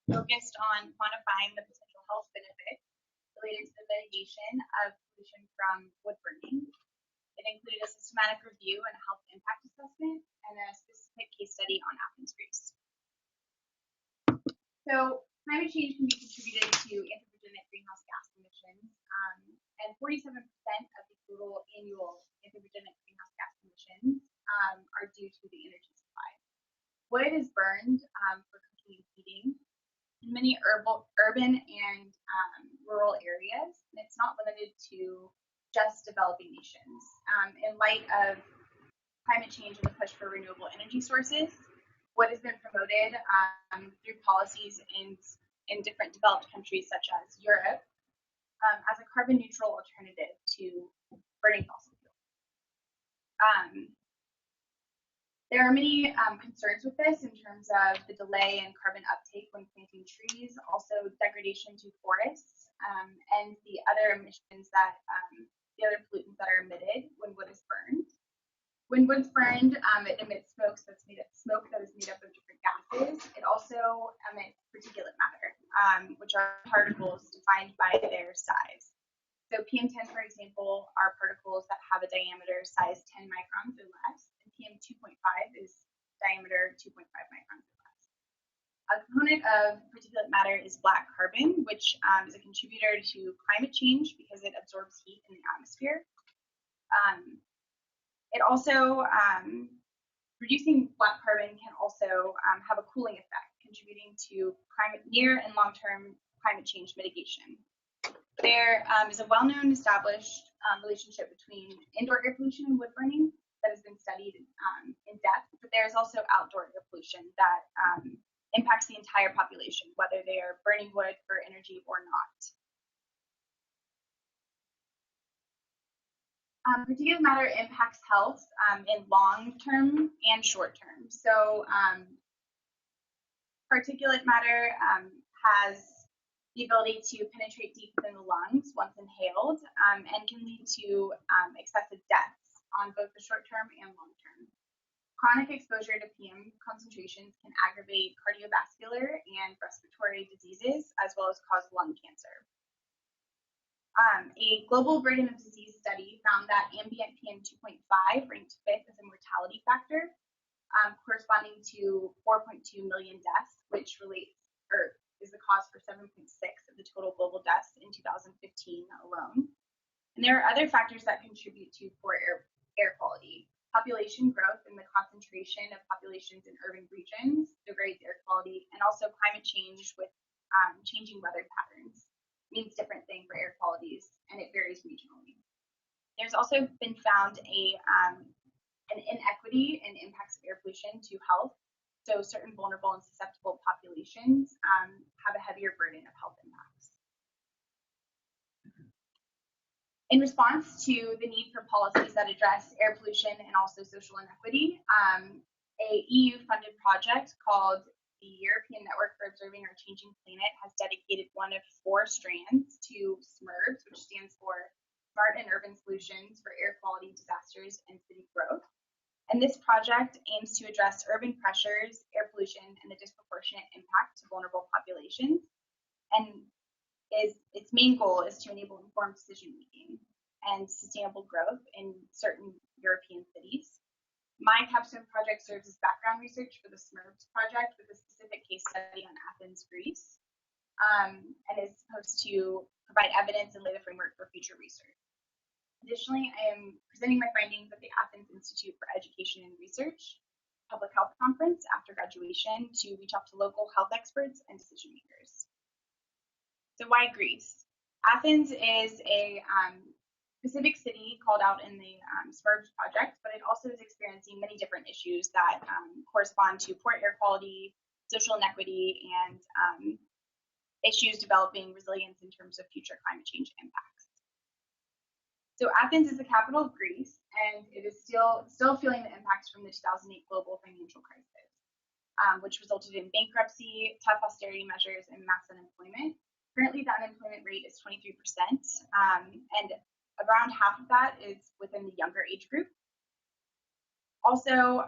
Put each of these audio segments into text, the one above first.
focused on quantifying the potential health benefits related to the mitigation of pollution from wood burning. It included a systematic review and a health impact assessment and a specific case study on Athens, Greece. So climate change can be contributed to anthropogenic greenhouse gas emissions, and 47% of the total annual anthropogenic greenhouse gas emissions are due to the energy supply. Wood is burned for cooking and heating in many urban and rural areas, and it's not limited to just developing nations. In light of climate change and the push for renewable energy sources, what has been promoted through policies in different developed countries such as Europe as a carbon neutral alternative to burning fossil fuels. There are many concerns with this in terms of the delay in carbon uptake when planting trees, also degradation to forests, and the other emissions that, the other pollutants that are emitted when wood is burned. When wood's burned, it emits smoke that is made up of different gases. It also emits particulate matter, which are particles defined by their size. So PM10, for example, are particles that have a diameter size 10 microns or less, and PM2.5 is diameter 2.5 microns or less. A component of particulate matter is black carbon, which is a contributor to climate change because it absorbs heat in the atmosphere. It also, reducing black carbon can also have a cooling effect, contributing to near and long-term climate change mitigation. There is a well-known established relationship between indoor air pollution and wood burning that has been studied in depth, but there is also outdoor air pollution that impacts the entire population, whether they are burning wood for energy or not. Particulate matter impacts health in long-term and short-term. So particulate matter has the ability to penetrate deep within the lungs once inhaled and can lead to excessive deaths on both the short-term and long-term. Chronic exposure to PM concentrations can aggravate cardiovascular and respiratory diseases, as well as cause lung cancer. A global burden of disease study found that ambient PM 2.5 ranked 5th as a mortality factor, corresponding to 4.2 million deaths, which is the cause for 7.6 of the total global deaths in 2015 alone. And there are other factors that contribute to poor air quality. Population growth and the concentration of populations in urban regions degrades air quality, and also climate change with changing weather patterns means different thing for air qualities, and it varies regionally. There's also been found an inequity in impacts of air pollution to health. So certain vulnerable and susceptible populations have a heavier burden of health impacts. In response to the need for policies that address air pollution and also social inequity, a EU-funded project called the European Network for Observing Our Changing Planet has dedicated one of 4 strands to SMURBs, which stands for Smart and Urban Solutions for Air Quality Disasters and City Growth. And this project aims to address urban pressures, air pollution, and the disproportionate impact to vulnerable populations. And its main goal is to enable informed decision-making and sustainable growth in certain European cities. My capstone project serves as background research for the SMURBs project with a specific case study on Athens, Greece, and is supposed to provide evidence and lay the framework for future research. Additionally, I am presenting my findings at the Athens Institute for Education and Research Public Health Conference after graduation to reach out to local health experts and decision makers. So why Greece? Athens is a specific city called out in the SMURBs project, but it also is experiencing many different issues that correspond to poor air quality, social inequity, and issues developing resilience in terms of future climate change impacts. So Athens is the capital of Greece, and it is still feeling the impacts from the 2008 global financial crisis, which resulted in bankruptcy, tough austerity measures, and mass unemployment. Currently, the unemployment rate is 23%, and around half of that is within the younger age group. Also,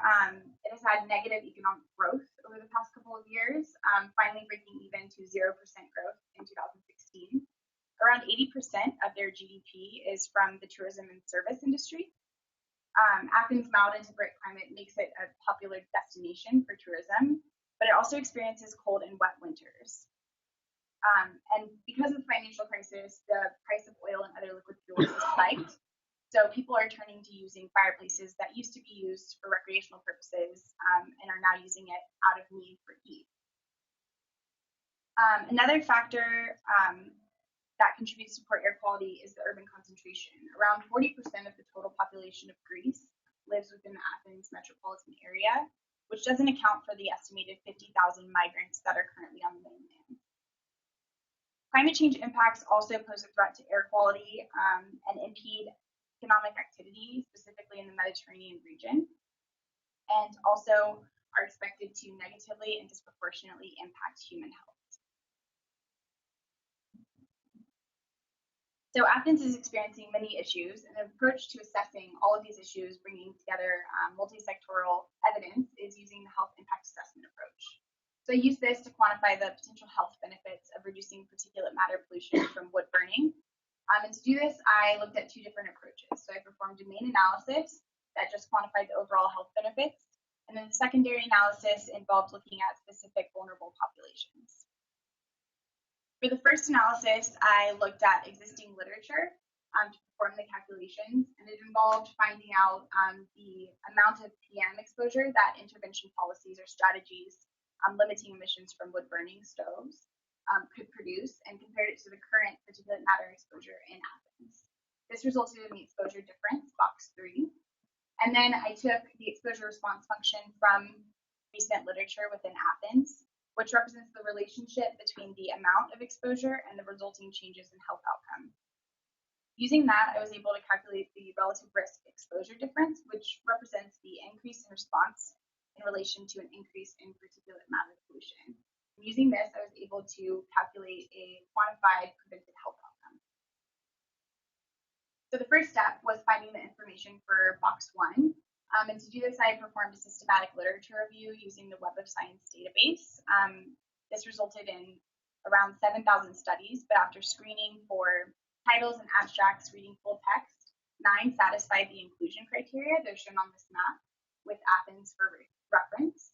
it has had negative economic growth over the past couple of years, finally breaking even to 0% growth in 2016. Around 80% of their GDP is from the tourism and service industry. Athens' mild and temperate climate makes it a popular destination for tourism, but it also experiences cold and wet winters. And because of the financial crisis, the price of oil and other liquid fuels has spiked. So people are turning to using fireplaces that used to be used for recreational purposes and are now using it out of need for heat. Another factor that contributes to poor air quality is the urban concentration. Around 40% of the total population of Greece lives within the Athens metropolitan area, which doesn't account for the estimated 50,000 migrants that are currently on the mainland. Climate change impacts also pose a threat to air quality and impede economic activity, specifically in the Mediterranean region, and also are expected to negatively and disproportionately impact human health. So Athens is experiencing many issues, and an approach to assessing all of these issues, bringing together multi-sectoral evidence, is using the health impact assessment approach. So I use this to quantify the potential health benefits of reducing particulate matter pollution from wood burning. And to do this, I looked at two different approaches. So I performed a main analysis that just quantified the overall health benefits, and then the secondary analysis involved looking at specific vulnerable populations. For the first analysis, I looked at existing literature to perform the calculations, and it involved finding out the amount of PM exposure that intervention policies or strategies limiting emissions from wood burning stoves could produce, and compared it to the current particulate matter exposure in Athens. This resulted in the exposure difference, box 3. And then I took the exposure response function from recent literature within Athens, which represents the relationship between the amount of exposure and the resulting changes in health outcome. Using that, I was able to calculate the relative risk exposure difference, which represents the increase in response in relation to an increase in particulate matter pollution. And using this, I was able to calculate a quantified prevented health outcome. So the first step was finding the information for box 1. And to do this, I performed a systematic literature review using the Web of Science database. This resulted in around 7,000 studies, but after screening for titles and abstracts reading full text, 9 satisfied the inclusion criteria. They're shown on this map with Athens for reference.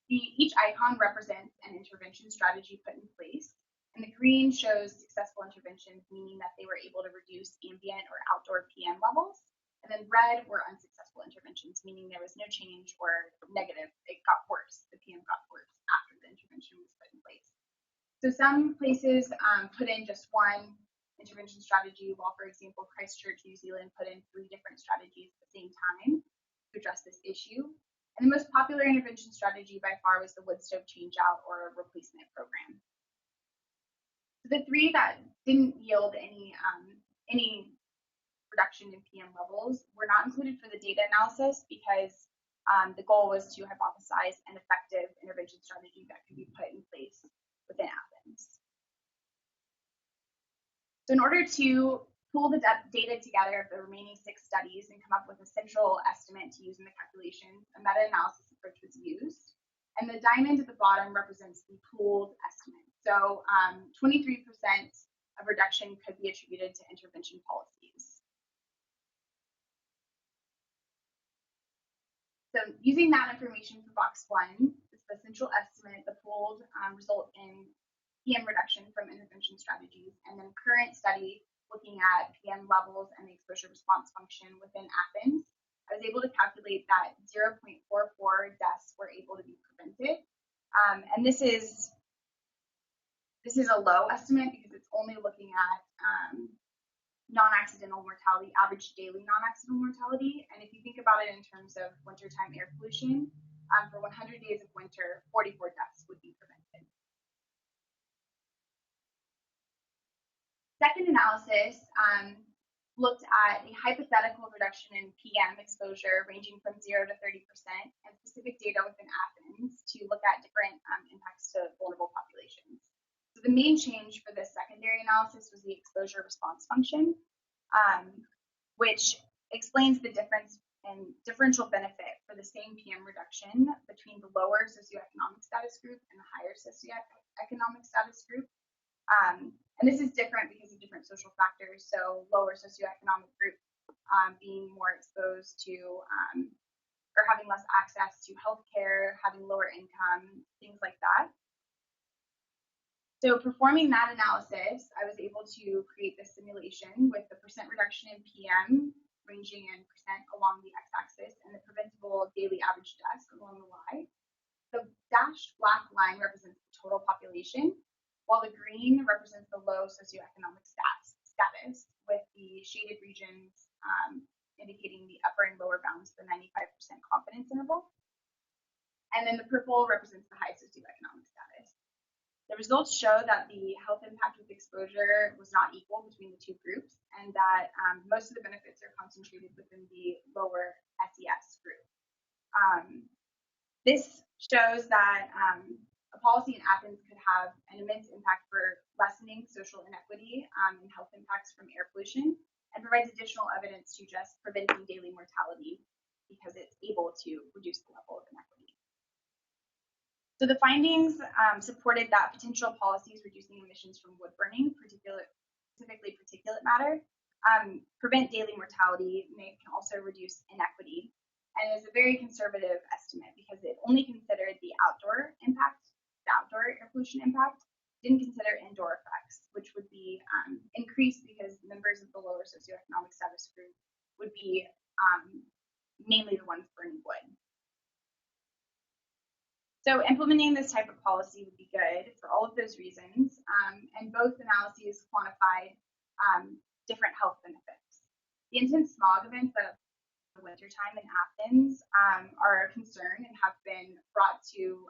Each icon represents an intervention strategy put in place, and the green shows successful interventions, meaning that they were able to reduce ambient or outdoor PM levels. And then red were unsuccessful interventions, meaning there was no change or negative. It got worse. The PM got worse after the intervention was put in place. So some places put in just one intervention strategy, while, for example, Christchurch, New Zealand put in 3 different strategies at the same time to address this issue. And the most popular intervention strategy by far was the wood stove change-out or replacement program. So the 3 that didn't yield any reduction in PM levels were not included for the data analysis because the goal was to hypothesize an effective intervention strategy that could be put in place within Athens. So in order to pull the data together of the remaining 6 studies and come up with a central estimate to use in the calculations, a meta-analysis approach was used. And the diamond at the bottom represents the pooled estimate. So 23% of reduction could be attributed to intervention policies. So using that information for box 1, it's the central estimate, the pooled result in PM reduction from intervention strategies, and then current study looking at PM levels and the exposure response function within Athens. I was able to calculate that 0.44 deaths were able to be prevented. And this is a low estimate because it's only looking at non-accidental mortality, average daily non-accidental mortality. And if you think about it in terms of wintertime air pollution, for 100 days of winter, 44 deaths would be prevented. Second analysis looked at a hypothetical reduction in PM exposure ranging from 0 to 30% and specific data within Athens to look at different impacts to vulnerable populations. So the main change for this secondary analysis was the exposure response function, which explains the differential benefit for the the same PM reduction between the lower socioeconomic status group and the higher socioeconomic status group. And this is different because of different social factors. So lower socioeconomic group being more exposed to or having less access to healthcare, having lower income, things like that. So performing that analysis, I was able to create this simulation with the percent reduction in PM ranging in percent along the x-axis and the preventable daily average deaths along the y. The dashed black line represents the total population, while the green represents the low socioeconomic status, with the shaded regions indicating the upper and lower bounds of the 95% confidence interval. And then the purple represents the high socioeconomic status. The results show that the health impact with exposure was not equal between the two groups, and that most of the benefits are concentrated within the lower SES group. This shows that a policy in Athens could have an immense impact for lessening social inequity and health impacts from air pollution, and provides additional evidence to just preventing daily mortality because it's able to reduce the level of inequity. So the findings supported that potential policies reducing emissions from wood burning, specifically particulate matter, prevent daily mortality, and they can also reduce inequity. And it is a very conservative estimate because it only considered the outdoor impact, the outdoor air pollution impact, didn't consider indoor effects, which would be increased because members of the lower socioeconomic status group would be mainly the ones burning wood. So implementing this type of policy would be good for all of those reasons, and both analyses quantified different health benefits. The intense smog events that the wintertime in Athens are a concern and have been brought to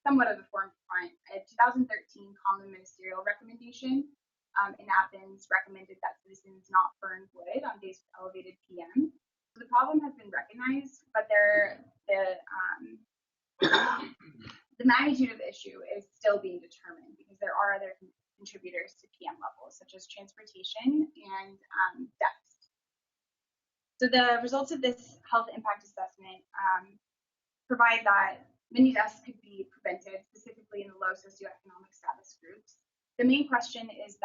somewhat of the forefront. A 2013 Common Ministerial Recommendation in Athens recommended that citizens not burn wood on days with elevated PM. So the problem has been recognized, but the magnitude of the issue is still being determined because there are other contributors to PM levels, such as transportation and deaths. So the results of this health impact assessment provide that many deaths could be prevented, specifically in the low socioeconomic status groups. The main question is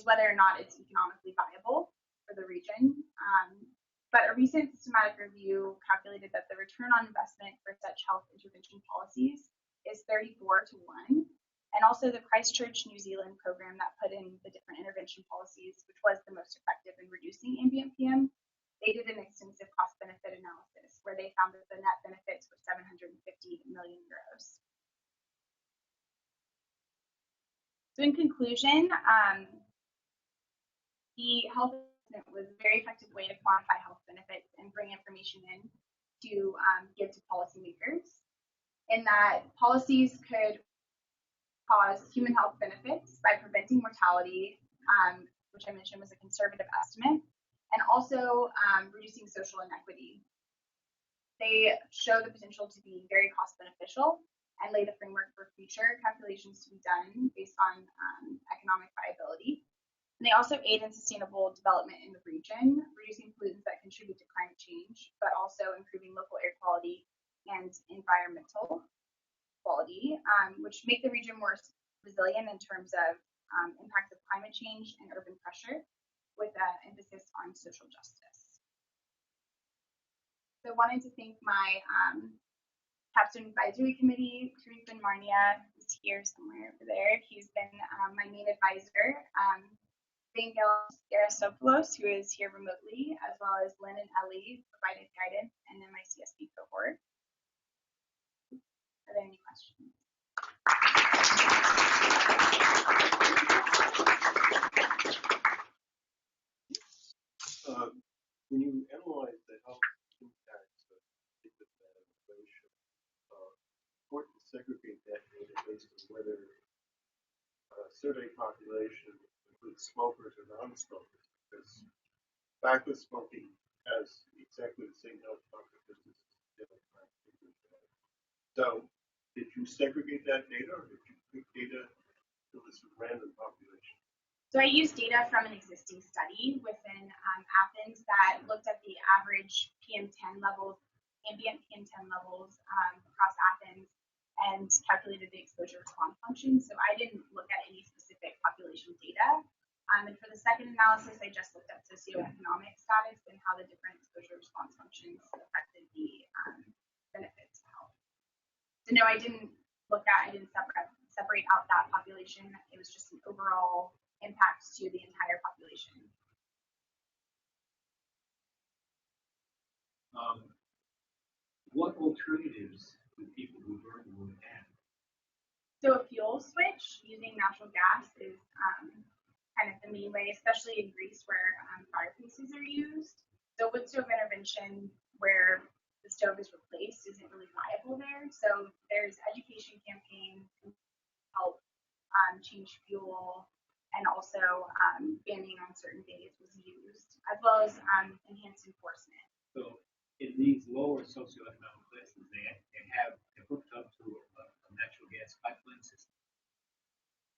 whether or not it's economically viable for the region. But a recent systematic review calculated that the return on investment for such health intervention policies is 34 to 1. And also the Christchurch, New Zealand program that put in the different intervention policies, which was the most effective in reducing ambient PM, they did an extensive cost-benefit analysis where they found that the net benefits were 750 million euros. So in conclusion, the health was a very effective way to quantify health benefits and bring information in to give to policymakers, in that policies could cause human health benefits by preventing mortality, which I mentioned was a conservative estimate, and also reducing social inequity. They show the potential to be very cost beneficial and lay the framework for future calculations to be done based on economic viability. And they also aid in sustainable development in the region, reducing pollutants that contribute to climate change, but also improving local air quality and environmental quality, which make the region more resilient in terms of impacts of climate change and urban pressure, with an emphasis on social justice. So I wanted to thank my Capstone Advisory Committee. Karim Marnia is here somewhere over there. He's been my main advisor. Vangelis Gerasopoulos, who is here remotely, as well as Lynn and Ellie, provided guidance, and then my CSP cohort. Are there any questions? When you analyze the health impacts of particulate matter emission, important to segregate that data based on whether survey population includes smokers or non-smokers, because tobacco smoking has exactly the same health consequences as different kinds of particulate matter. So, did you segregate that data, or did you pick data that was from random population? So I used data from an existing study within Athens that looked at the average PM10 levels ambient PM10 levels across Athens and calculated the exposure response function. So I didn't look at any specific population data. And for the second analysis, I just looked at socioeconomic status and how the different exposure response functions affected the benefits of health. So no, I didn't separate out that population. It was just an overall impact to the entire population. What alternatives do people who burn wood have? So a fuel switch using natural gas is kind of the main way, especially in Greece where fireplaces are used. So wood stove intervention where the stove is replaced isn't really viable there. So there's education campaigns to help change fuel, and also banning on certain days was used, as well as enhanced enforcement. So in these lower socioeconomic places, they're hooked up to a natural gas pipeline system?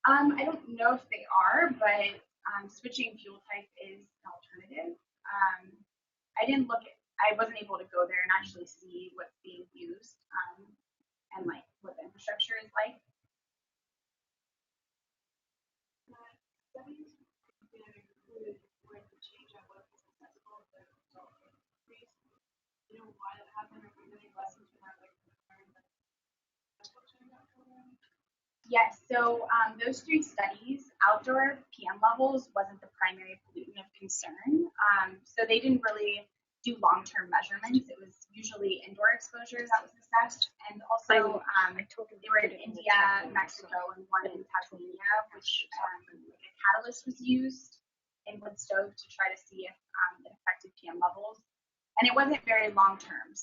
I don't know if they are, but switching fuel type is an alternative. I wasn't able to go there and actually see what's being used and like what the infrastructure is like. Why that happened, or if there's any lessons from that, like yes, so those 3 studies, outdoor PM levels wasn't the primary pollutant of concern. So they didn't really do long-term measurements. It was usually indoor exposure that was assessed. And also they were in India, Mexico, and one in Tasmania, which a catalyst was used in wood stove to try to see if it affected PM levels. And it wasn't very long-term.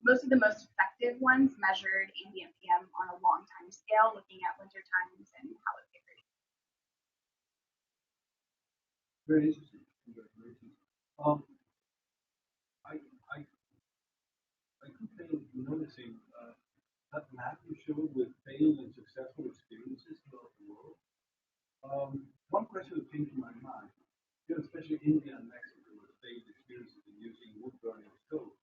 Most of the most effective ones measured ambient PM on a long time scale, looking at winter times and how it varied. Very interesting. I keep noticing that map you showed with failed and successful experiences throughout the world. One question that came to my mind, especially India and Mexico, with failed experiences in using wood burning stove.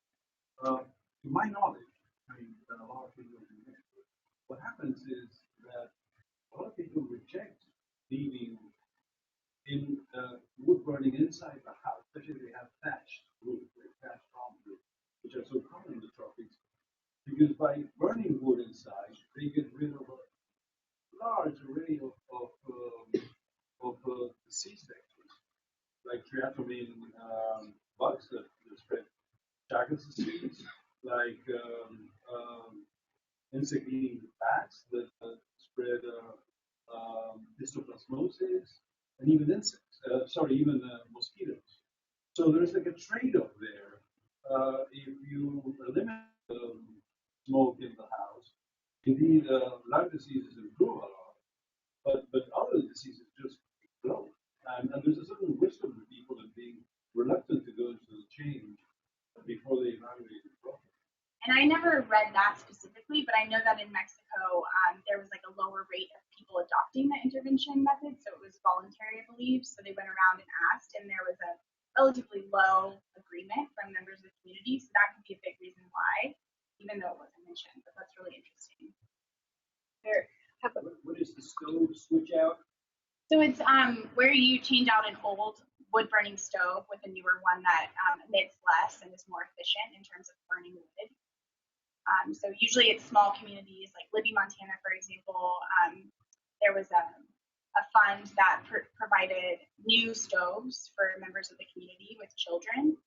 To my knowledge, I mean, a lot of people in Mexico, what happens is that a lot of people reject leaving in wood burning inside the house, especially if they have thatched roof, thatched palm roof, which are so common in the tropics, because by burning wood inside, they get rid of a large array of disease vectors, like triatomine bugs that spread Chagas disease, like insect-eating bats that spread histoplasmosis, and even insects. Even mosquitoes. So there's like a trade-off there. If you eliminate smoke in the house, indeed, lung diseases improve a lot, but other diseases just explode. And there's a certain wisdom to people in being reluctant to go into the change before they evaluate the problem. And I never read that specifically, but I know that in Mexico, there was like a lower rate of people adopting the intervention method, so it was voluntary, I believe. So they went around and asked, and there was a relatively low agreement from members of the community. So that could be a big reason why, even though it wasn't mentioned. But that's really interesting. What is the stove switch out? So it's where you change out an old wood burning stove with a newer one that emits less and is more efficient in terms of burning wood. So usually it's small communities like Libby, Montana, for example. There was a fund that provided new stoves for members of the community with children.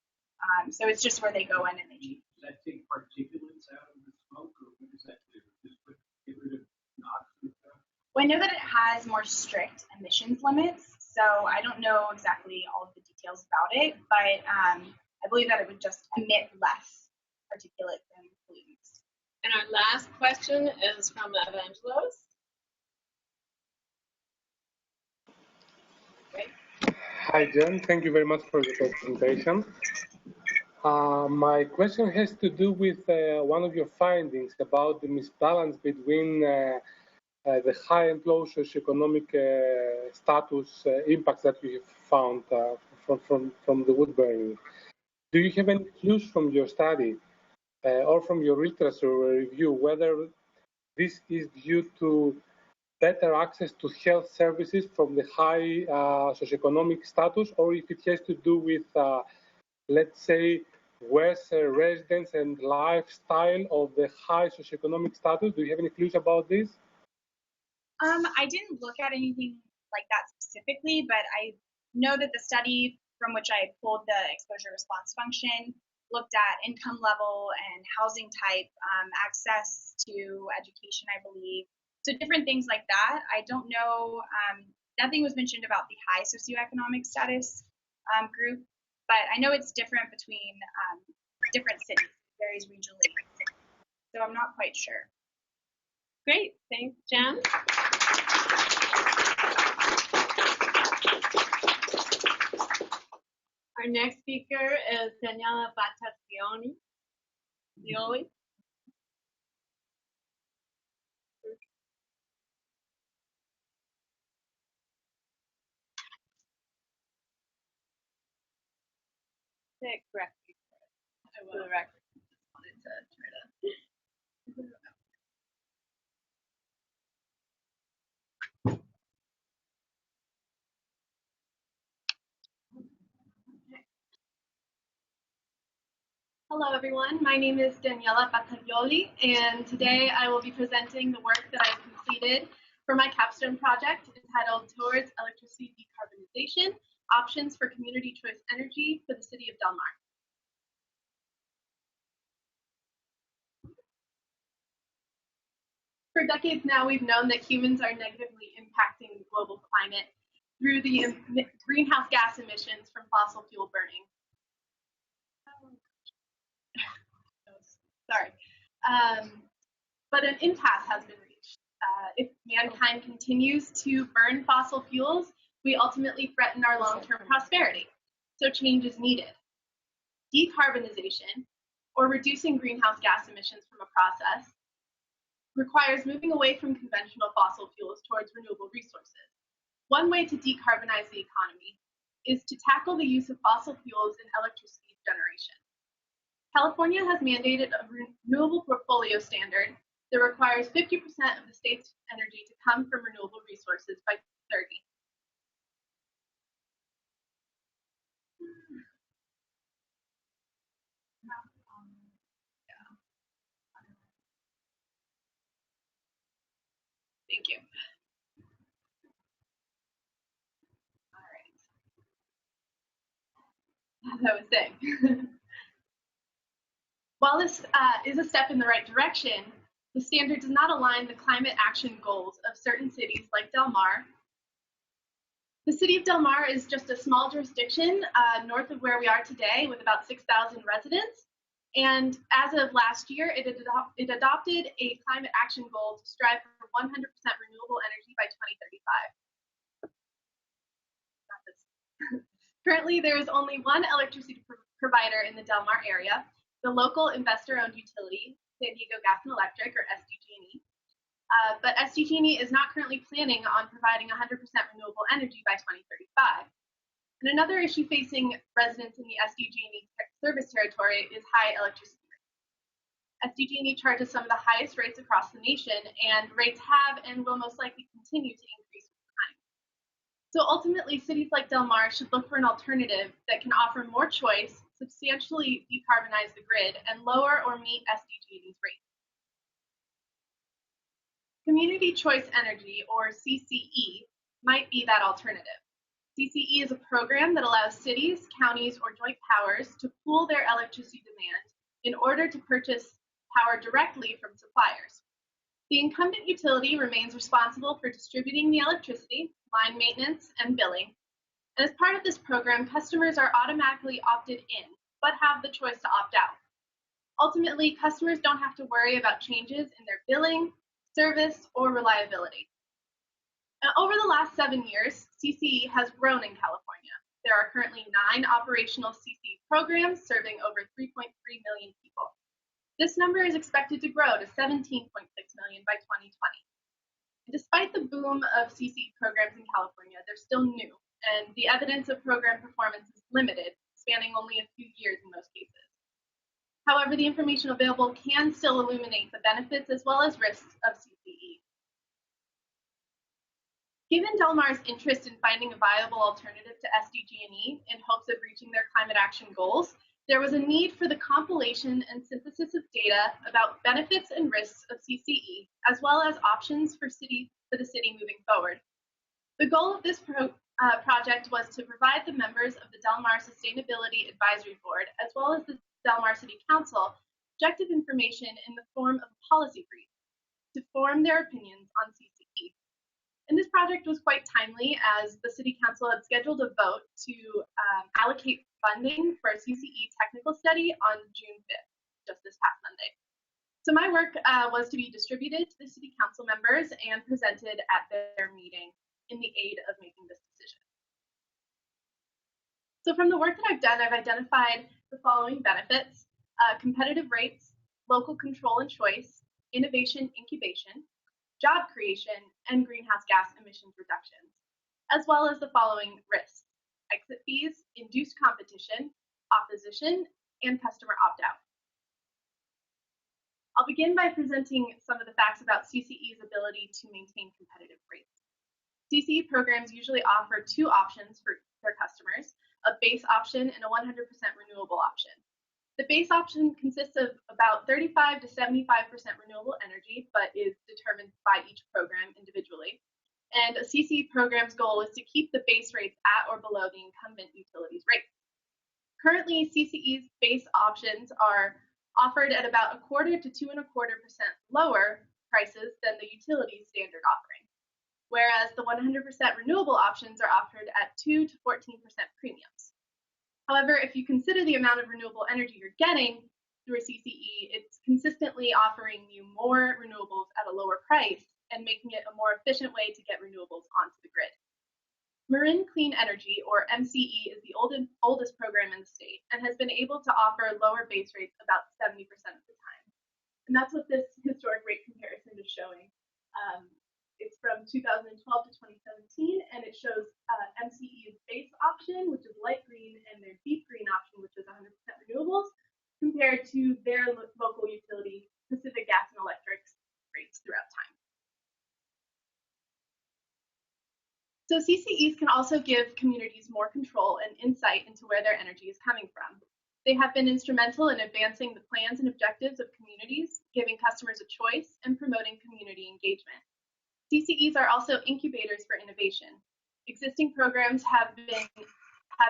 So it's just where they go in and they change. Does that take particulates out of the smoke, or what does that do? Just get rid of NOx and stuff? Well, I know that it has more strict emissions limits, so I don't know exactly all of the details about it, but I believe that it would just emit less particulates and pollutants. And our last question is from Evangelos. Okay. Hi, Jen. Thank you very much for the presentation. My question has to do with one of your findings about the misbalance between the high and low socioeconomic status impacts that we have found from the wood burning. do you have any clues from your study or from your literature review whether this is due to better access to health services from the high socioeconomic status, or if it has to do with, let's say, worse residence and lifestyle of the high socioeconomic status? Do you have any clues about this? I didn't look at anything like that specifically, but I know that the study from which I pulled the exposure response function looked at income level and housing type, access to education, I believe. So different things like that. I don't know, nothing was mentioned about the high socioeconomic status group, but I know it's different between different cities, it varies regionally. So I'm not quite sure. Great, thanks, Jen. Our next speaker is Daniela Battaglioli. Say it correctly for the record. Just wanted to try to. Hello, everyone. My name is Daniela Battaglioli, and today I will be presenting the work that I've completed for my Capstone project entitled Towards Electricity Decarbonization, Options for Community Choice Energy for the City of Del Mar. For decades now, we've known that humans are negatively impacting the global climate through the greenhouse gas emissions from fossil fuel burning. Sorry. But an impasse has been reached. If mankind continues to burn fossil fuels, we ultimately threaten our long-term prosperity. So change is needed. Decarbonization, or reducing greenhouse gas emissions from a process, requires moving away from conventional fossil fuels towards renewable resources. One way to decarbonize the economy is to tackle the use of fossil fuels in electricity generation. California has mandated a renewable portfolio standard that requires 50% of the state's energy to come from renewable resources by 2030. Thank you. All right. As I was saying. While this is a step in the right direction, the standard does not align the climate action goals of certain cities like Del Mar. The city of Del Mar is just a small jurisdiction north of where we are today with about 6,000 residents. And as of last year, it adopted a climate action goal to strive for 100% renewable energy by 2035. Currently, there is only one electricity provider in the Del Mar area, the local investor-owned utility, San Diego Gas and Electric, or SDG&E. But SDG&E is not currently planning on providing 100% renewable energy by 2035. And another issue facing residents in the SDG&E service territory is high electricity rates. SDG&E charges some of the highest rates across the nation, and rates have and will most likely continue to increase with time. So ultimately, cities like Del Mar should look for an alternative that can offer more choice, substantially decarbonize the grid, and lower or meet SDG&E's rates. Community Choice Energy, or CCE, might be that alternative. CCE is a program that allows cities, counties, or joint powers to pool their electricity demand in order to purchase power directly from suppliers. The incumbent utility remains responsible for distributing the electricity, line maintenance, and billing. And as part of this program, customers are automatically opted in, but have the choice to opt out. Ultimately, customers don't have to worry about changes in their billing, service, or reliability. Now, over the last 7 years, CCE has grown in California. There are currently 9 operational CCE programs serving over 3.3 million people. This number is expected to grow to 17.6 million by 2020. And despite the boom of CCE programs in California, they're still new, and the evidence of program performance is limited, spanning only a few years in most cases. However, the information available can still illuminate the benefits as well as risks of CCE. Given Del Mar's interest in finding a viable alternative to SDG&E in hopes of reaching their climate action goals, there was a need for the compilation and synthesis of data about benefits and risks of CCE, as well as options for the city moving forward. The goal of this project was to provide the members of the Del Mar Sustainability Advisory Board, as well as the Del Mar City Council, objective information in the form of a policy brief to form their opinions on CCE. And this project was quite timely, as the City Council had scheduled a vote to allocate funding for a CCE technical study on June 5th, just this past Monday. So my work was to be distributed to the City Council members and presented at their meeting in the aid of making this decision. So from the work that I've done, I've identified the following benefits: competitive rates, local control and choice, innovation incubation, job creation, and greenhouse gas emissions reductions, as well as the following risks: exit fees, induced competition, opposition, and customer opt-out. I'll begin by presenting some of the facts about CCE's ability to maintain competitive rates. CCE programs usually offer two options for their customers: a base option and a 100% renewable option. The base option consists of about 35 to 75% renewable energy, but is determined by each program individually. And a CCE program's goal is to keep the base rates at or below the incumbent utilities rates. Currently, CCE's base options are offered at about 1/4 to 2.25% lower prices than the utility standard offering, whereas the 100% renewable options are offered at 2 to 14% premiums. However, if you consider the amount of renewable energy you're getting through a CCE, it's consistently offering you more renewables at a lower price and making it a more efficient way to get renewables onto the grid. Marin Clean Energy, or MCE, is the oldest program in the state and has been able to offer lower base rates about 70% of the time. And that's what this historic rate comparison is showing. It's from 2012 to 2017, and it shows MCE's base option, which is light green, and their deep green option, which is 100% renewables, compared to their local utility, Pacific Gas and Electric's rates throughout time. So CCEs can also give communities more control and insight into where their energy is coming from. They have been instrumental in advancing the plans and objectives of communities, giving customers a choice, and promoting community engagement. CCEs are also incubators for innovation. Existing programs have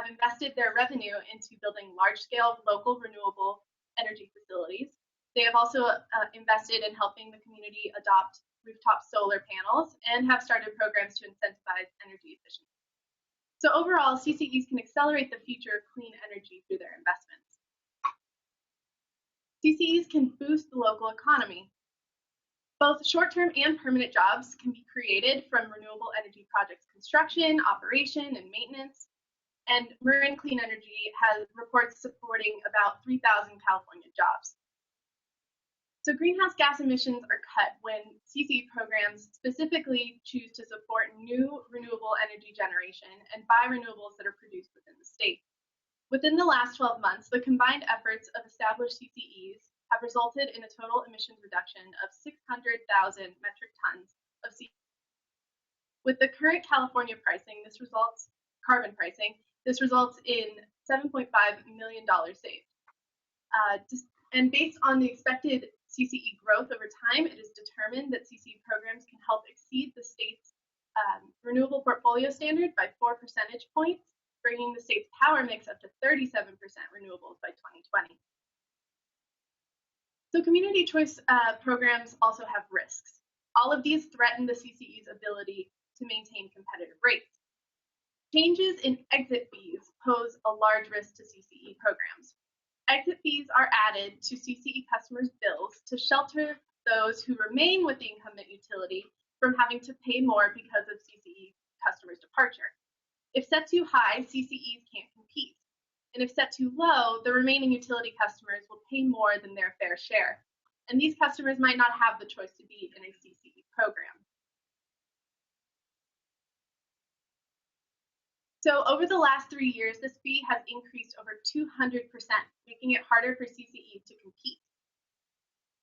invested their revenue into building large-scale local renewable energy facilities. They have also invested in helping the community adopt rooftop solar panels and have started programs to incentivize energy efficiency. So overall, CCEs can accelerate the future of clean energy through their investments. CCEs can boost the local economy. Both short-term and permanent jobs can be created from renewable energy projects construction, operation, and maintenance. And Marin Clean Energy has reports supporting about 3,000 California jobs. So greenhouse gas emissions are cut when CCE programs specifically choose to support new renewable energy generation and buy renewables that are produced within the state. Within the last 12 months, the combined efforts of established CCEs have resulted in a total emissions reduction of 600,000 metric tons of CO2. With the current California pricing, carbon pricing, this results in $7.5 million saved. And based on the expected CCE growth over time, it is determined that CCE programs can help exceed the state's renewable portfolio standard by 4 percentage points, bringing the state's power mix up to 37% renewables by 2020. So community choice programs also have risks. All of these threaten the CCE's ability to maintain competitive rates. Changes in exit fees pose a large risk to CCE programs. Exit fees are added to CCE customers' bills to shelter those who remain with the incumbent utility from having to pay more because of CCE customers' departure. If set too high, CCEs can't compete. And if set too low, the remaining utility customers will pay more than their fair share. And these customers might not have the choice to be in a CCE program. So over the last 3 years, this fee has increased over 200%, making it harder for CCEs to compete.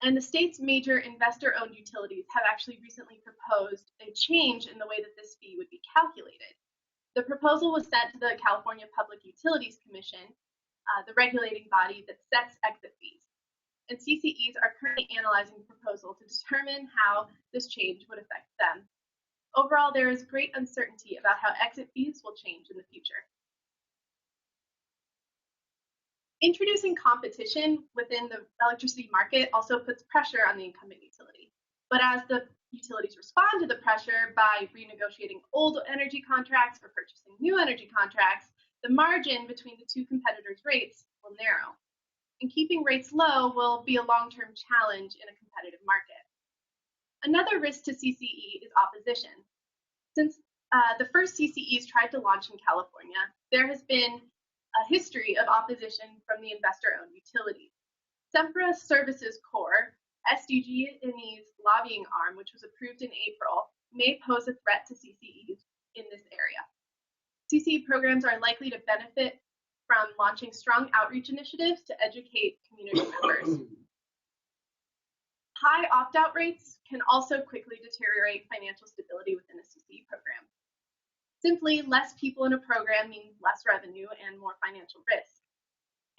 And the state's major investor-owned utilities have actually recently proposed a change in the way that this fee would be calculated. The proposal was sent to the California Public Utilities Commission, the regulating body that sets exit fees. And CCEs are currently analyzing the proposal to determine how this change would affect them. Overall, there is great uncertainty about how exit fees will change in the future. Introducing competition within the electricity market also puts pressure on the incumbent utility. But as the utilities respond to the pressure by renegotiating old energy contracts or purchasing new energy contracts, the margin between the two competitors' rates will narrow. And keeping rates low will be a long-term challenge in a competitive market. Another risk to CCE is opposition. Since the first CCEs tried to launch in California, there has been a history of opposition from the investor-owned utilities. Sempra Services Corp, SDG&E's lobbying arm, which was approved in April, may pose a threat to CCEs in this area. CCE programs are likely to benefit from launching strong outreach initiatives to educate community members. High opt-out rates can also quickly deteriorate financial stability within a CCE program. Simply, less people in a program means less revenue and more financial risk.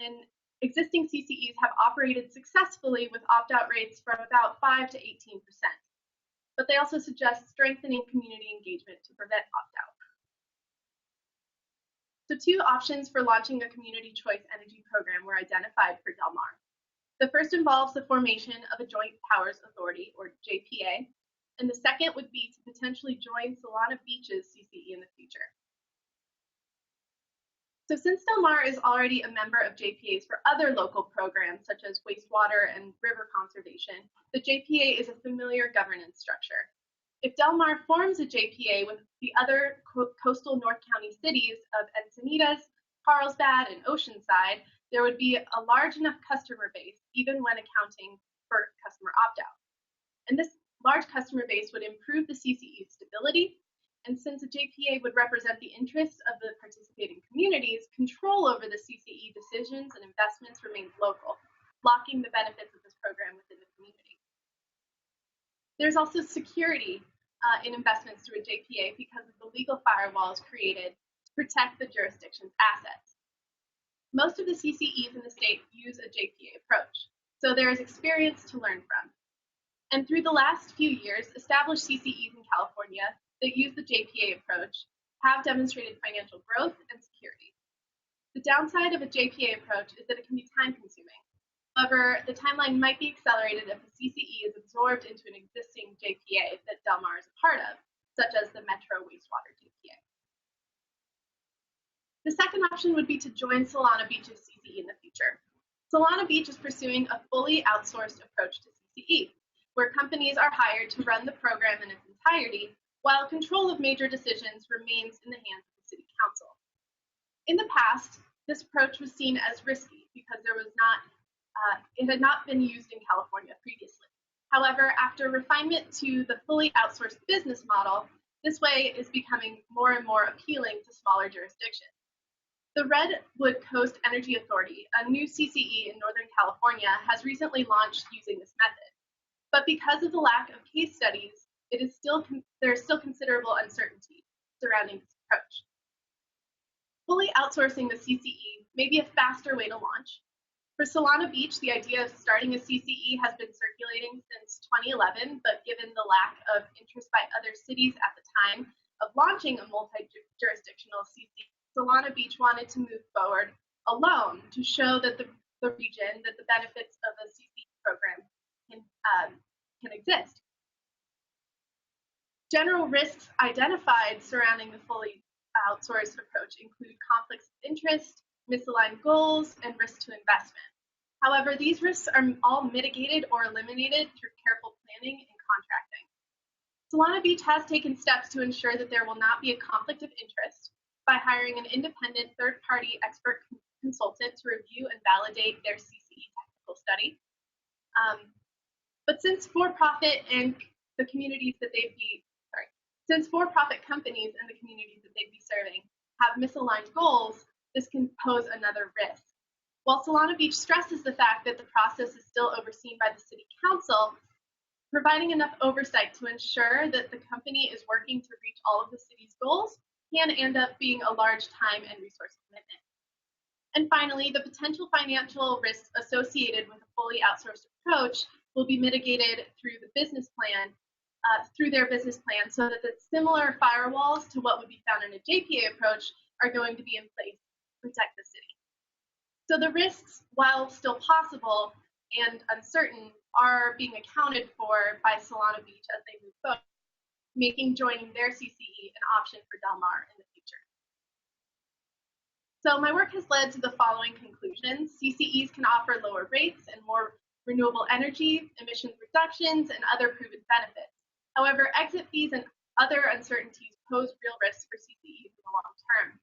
And existing CCEs have operated successfully with opt-out rates from about 5 to 18%. But they also suggest strengthening community engagement to prevent opt-out. So 2 options for launching a community choice energy program were identified for Del Mar. The first involves the formation of a Joint Powers Authority, or JPA, and the second would be to potentially join Solana Beach's CCE in the future. So since Del Mar is already a member of JPAs for other local programs, such as wastewater and river conservation, the JPA is a familiar governance structure. If Del Mar forms a JPA with the other coastal North County cities of Encinitas, Carlsbad, and Oceanside, there would be a large enough customer base, even when accounting for customer opt-out. And this large customer base would improve the CCE's stability, and since a JPA would represent the interests of the participating communities, control over the CCE decisions and investments remains local, locking the benefits of this program within the community. There's also security in investments through a JPA because of the legal firewalls created to protect the jurisdiction's assets. Most of the CCEs in the state use a JPA approach, so there is experience to learn from. And through the last few years, established CCEs in California that use the JPA approach have demonstrated financial growth and security. The downside of a JPA approach is that it can be time-consuming. However, the timeline might be accelerated if a CCE is absorbed into an existing JPA that Del Mar is a part of, such as the Metro Wastewater JPA. The second option would be to join Solana Beach's CCE in the future. Solana Beach is pursuing a fully outsourced approach to CCE, where companies are hired to run the program in its entirety, while control of major decisions remains in the hands of the City Council. In the past, this approach was seen as risky because it had not been used in California previously. However, after refinement to the fully outsourced business model, this way is becoming more and more appealing to smaller jurisdictions. The Redwood Coast Energy Authority, a new CCE in Northern California, has recently launched using this method. But because of the lack of case studies, there is still considerable uncertainty surrounding this approach. Fully outsourcing the CCE may be a faster way to launch. For Solana Beach, the idea of starting a CCE has been circulating since 2011, but given the lack of interest by other cities at the time of launching a multi-jurisdictional CCE, Solana Beach wanted to move forward alone to show that the region, that the benefits of a CCE program can exist. General risks identified surrounding the fully outsourced approach include conflicts of interest, misaligned goals, and risk to investment. However, these risks are all mitigated or eliminated through careful planning and contracting. Solana Beach has taken steps to ensure that there will not be a conflict of interest by hiring an independent third-party expert consultant to review and validate their CCE technical study. But since for-profit and the communities that since for-profit companies and the communities that they'd be serving have misaligned goals, this can pose another risk. While Solana Beach stresses the fact that the process is still overseen by the City Council, providing enough oversight to ensure that the company is working to reach all of the city's goals can end up being a large time and resource commitment. And finally, the potential financial risks associated with a fully outsourced approach will be mitigated through the business plan, through their business plan, so that the similar firewalls to what would be found in a JPA approach are going to be in place to protect the city. So the risks, while still possible and uncertain, are being accounted for by Solana Beach as they move forward, making joining their CCE an option for Del Mar in the future. So my work has led to the following conclusions. CCEs can offer lower rates and more renewable energy, emissions reductions, and other proven benefits. However, exit fees and other uncertainties pose real risks for CCEs in the long term.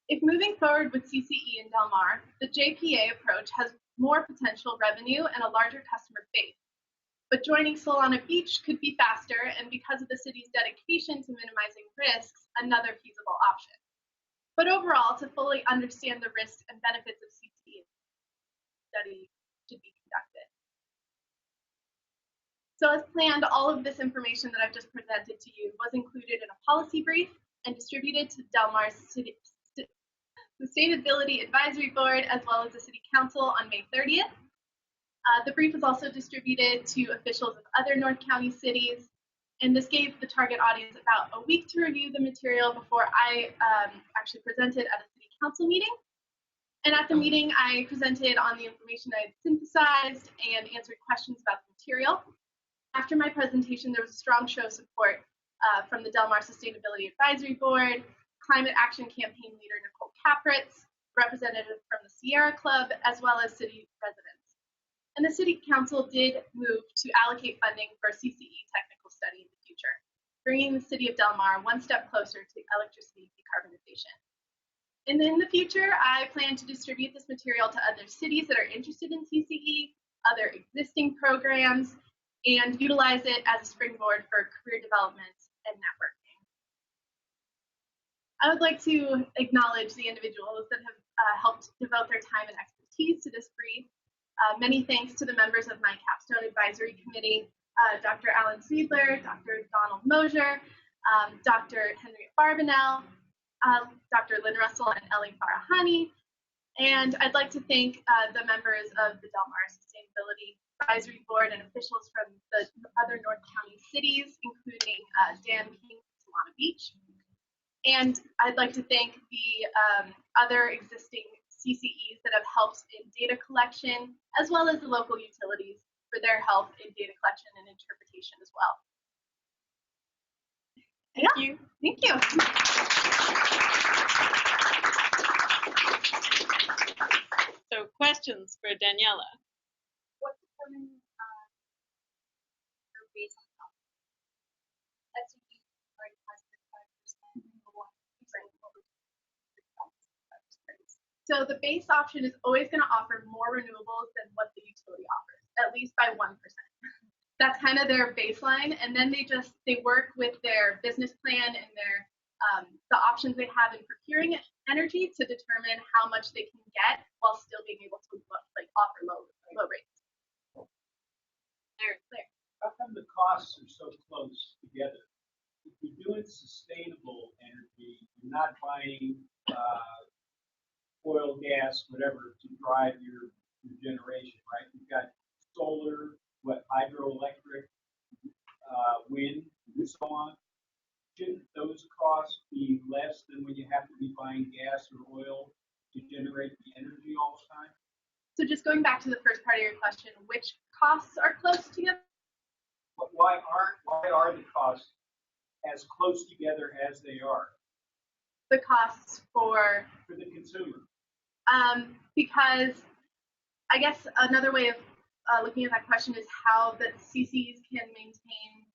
If moving forward with CCE in Del Mar, the JPA approach has more potential revenue and a larger customer base. But joining Solana Beach could be faster, and because of the city's dedication to minimizing risks, another feasible option. But overall, to fully understand the risks and benefits of CCE, study should be conducted. So as planned, all of this information that I've just presented to you was included in a policy brief and distributed to Del Mar's Sustainability Advisory Board, as well as the City Council on May 30th. The brief was also distributed to officials of other North County cities, and this gave the target audience about a week to review the material before I actually presented at a City Council meeting. And at the meeting, I presented on the information I had synthesized and answered questions about the material. After my presentation, there was a strong show of support from the Del Mar Sustainability Advisory Board, Climate Action Campaign leader Nicole Capritz, representative from the Sierra Club, as well as city residents. And the City Council did move to allocate funding for a CCE technical study in the future, bringing the city of Del Mar one step closer to electricity decarbonization. And in the future, I plan to distribute this material to other cities that are interested in CCE, other existing programs, and utilize it as a springboard for career development and networking. I would like to acknowledge the individuals that have helped devote their time and expertise to this brief. Many thanks to the members of my Capstone Advisory Committee, Dr. Alan Seidler, Dr. Donald Mosier, Dr. Henriette Barbanel, Dr. Lynn Russell, and Ellie Farahani. And I'd like to thank the members of the Del Mar Sustainability Advisory Board and officials from the other North County cities, including Dan King from Solana Beach. And I'd like to thank the other existing CCEs that have helped in data collection, as well as the local utilities for their help in data collection and interpretation as well. Thank you. Thank you. So questions for Daniela? What determines your base on top? That's already has 35%. So the base option is always going to offer more renewables than what the utility offers, at least by 1%. That's kind of their baseline, and then they work with their business plan and their the options they have in procuring energy to determine how much they can get while still being able to offer low rates. There. How come the costs are so close together? If you're doing sustainable energy, you're not buying oil, gas, whatever to drive your generation, right? You've got solar, hydroelectric, wind, and so on. Shouldn't those costs be less than when you have to be buying gas or oil to generate the energy all the time? So just going back to the first part of your question, which costs are close together? But why are the costs as close together as they are? The costs for the consumer. Because I guess another way of looking at that question is how the CCs can maintain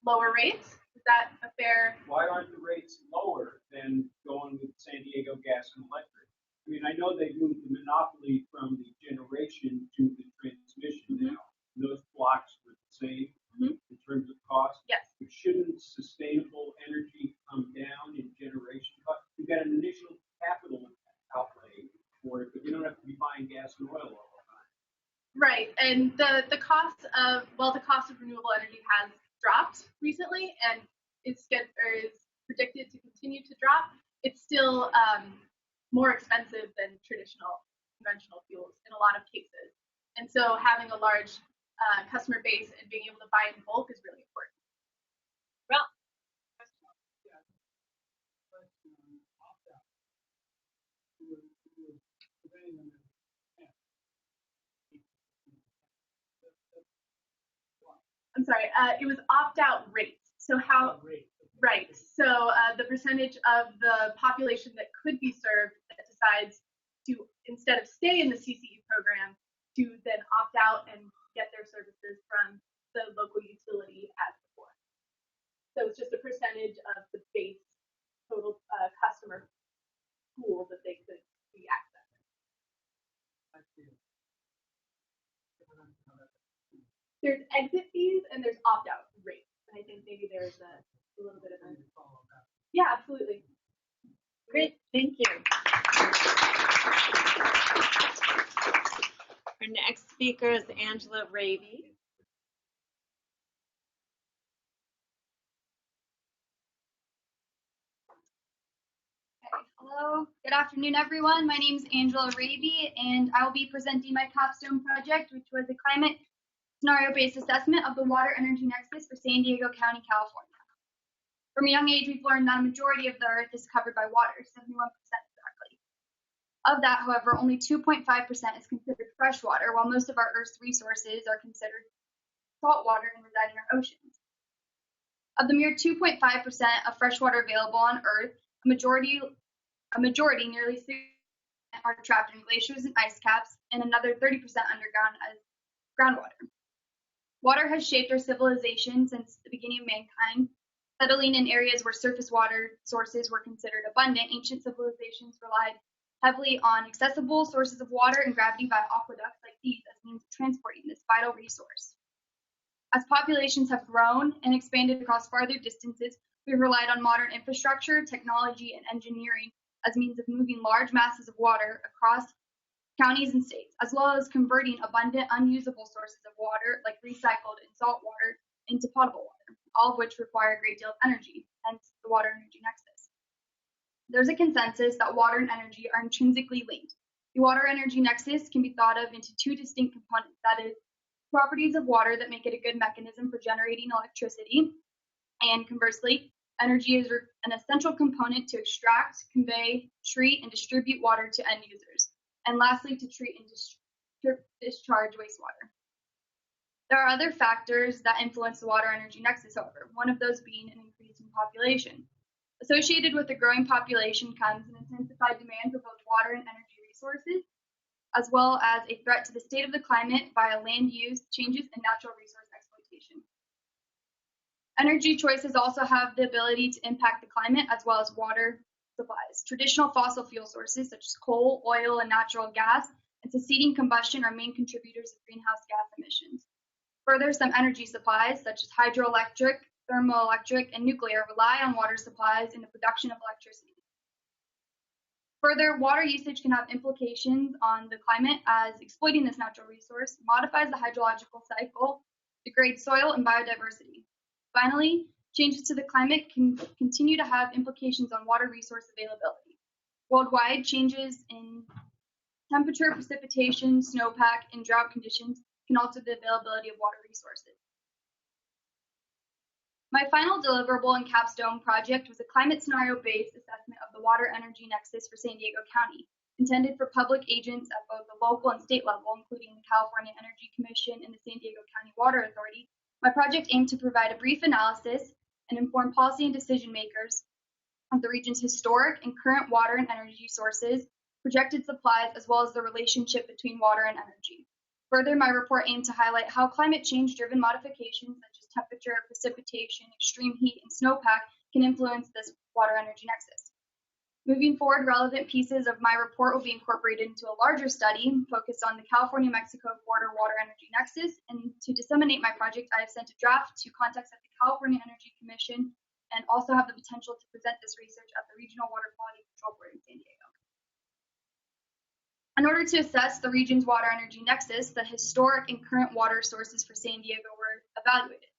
lower rates. Is that a fair? Why aren't the rates lower than going with San Diego Gas and Electric? I mean, I know they moved the monopoly from the generation to the transmission now. And those blocks were the same in terms of cost. Yes. But shouldn't sustainable energy come down in generation cost? You've got an initial And the cost of renewable energy has dropped recently and is predicted to continue to drop. It's still more expensive than traditional conventional fuels in a lot of cases. And so having a large customer base and being able to buy in bulk is really important. Well, I'm sorry, it was opt-out rates. So how, right, so the percentage of the population that could be served that decides to, instead of stay in the CCE program, to then opt out and get their services from the local utility as before. So it's just a percentage of the base total customer pool that they could be accessing. There's exit fees and there's opt-out rates. And I think maybe there's a little bit of a, yeah, absolutely. great, thank you. Our next speaker is Angela Rabe. Hello, good afternoon, everyone. My name is Angela Rabe, and I will be presenting my Capstone project, which was a climate scenario-based assessment of the water energy nexus for San Diego County, California. From a young age, we've learned that a majority of the Earth is covered by water, 71% exactly. Of that, however, only 2.5% is considered fresh water, while most of our Earth's resources are considered salt water and reside in our oceans. Of the mere 2.5% of fresh water available on Earth, a majority, nearly 60%, are trapped in glaciers and ice caps, and another 30% underground as groundwater. Water has shaped our civilization since the beginning of mankind. Settling in areas where surface water sources were considered abundant, ancient civilizations relied heavily on accessible sources of water and gravity via aqueducts like these as means of transporting this vital resource. As populations have grown and expanded across farther distances, we've relied on modern infrastructure, technology, and engineering as means of moving large masses of water across counties and states, as well as converting abundant, unusable sources of water, like recycled and salt water, into potable water, all of which require a great deal of energy, hence the water energy nexus. There's a consensus that water and energy are intrinsically linked. The water energy nexus can be thought of into two distinct components, that is, properties of water that make it a good mechanism for generating electricity, and conversely, energy is an essential component to extract, convey, treat, and distribute water to end users. And lastly, to treat and discharge wastewater. There are other factors that influence the water energy nexus, however, one of those being an increase in population. Associated with the growing population comes an intensified demand for both water and energy resources, as well as a threat to the state of the climate via land use changes and natural resource exploitation. Energy choices also have the ability to impact the climate as well as water supplies. Traditional fossil fuel sources such as coal, oil, and natural gas, and succeeding combustion are main contributors of greenhouse gas emissions. Further, some energy supplies such as hydroelectric, thermoelectric, and nuclear rely on water supplies in the production of electricity. Further, water usage can have implications on the climate as exploiting this natural resource modifies the hydrological cycle, degrades soil and biodiversity. Finally, changes to the climate can continue to have implications on water resource availability. Worldwide, changes in temperature, precipitation, snowpack, and drought conditions can alter the availability of water resources. My final deliverable in Capstone project was a climate scenario-based assessment of the water energy nexus for San Diego County, intended for public agents at both the local and state level, including the California Energy Commission and the San Diego County Water Authority. My project aimed to provide a brief analysis and inform policy and decision makers of the region's historic and current water and energy sources, projected supplies, as well as the relationship between water and energy. Further, my report aimed to highlight how climate change-driven modifications such as temperature, precipitation, extreme heat, and snowpack can influence this water energy nexus. Moving forward, relevant pieces of my report will be incorporated into a larger study focused on the California-Mexico border water energy nexus, and to disseminate my project, I have sent a draft to contacts at the California Energy Commission and also have the potential to present this research at the Regional Water Quality Control Board in San Diego. In order to assess the region's water energy nexus, the historic and current water sources for San Diego were evaluated.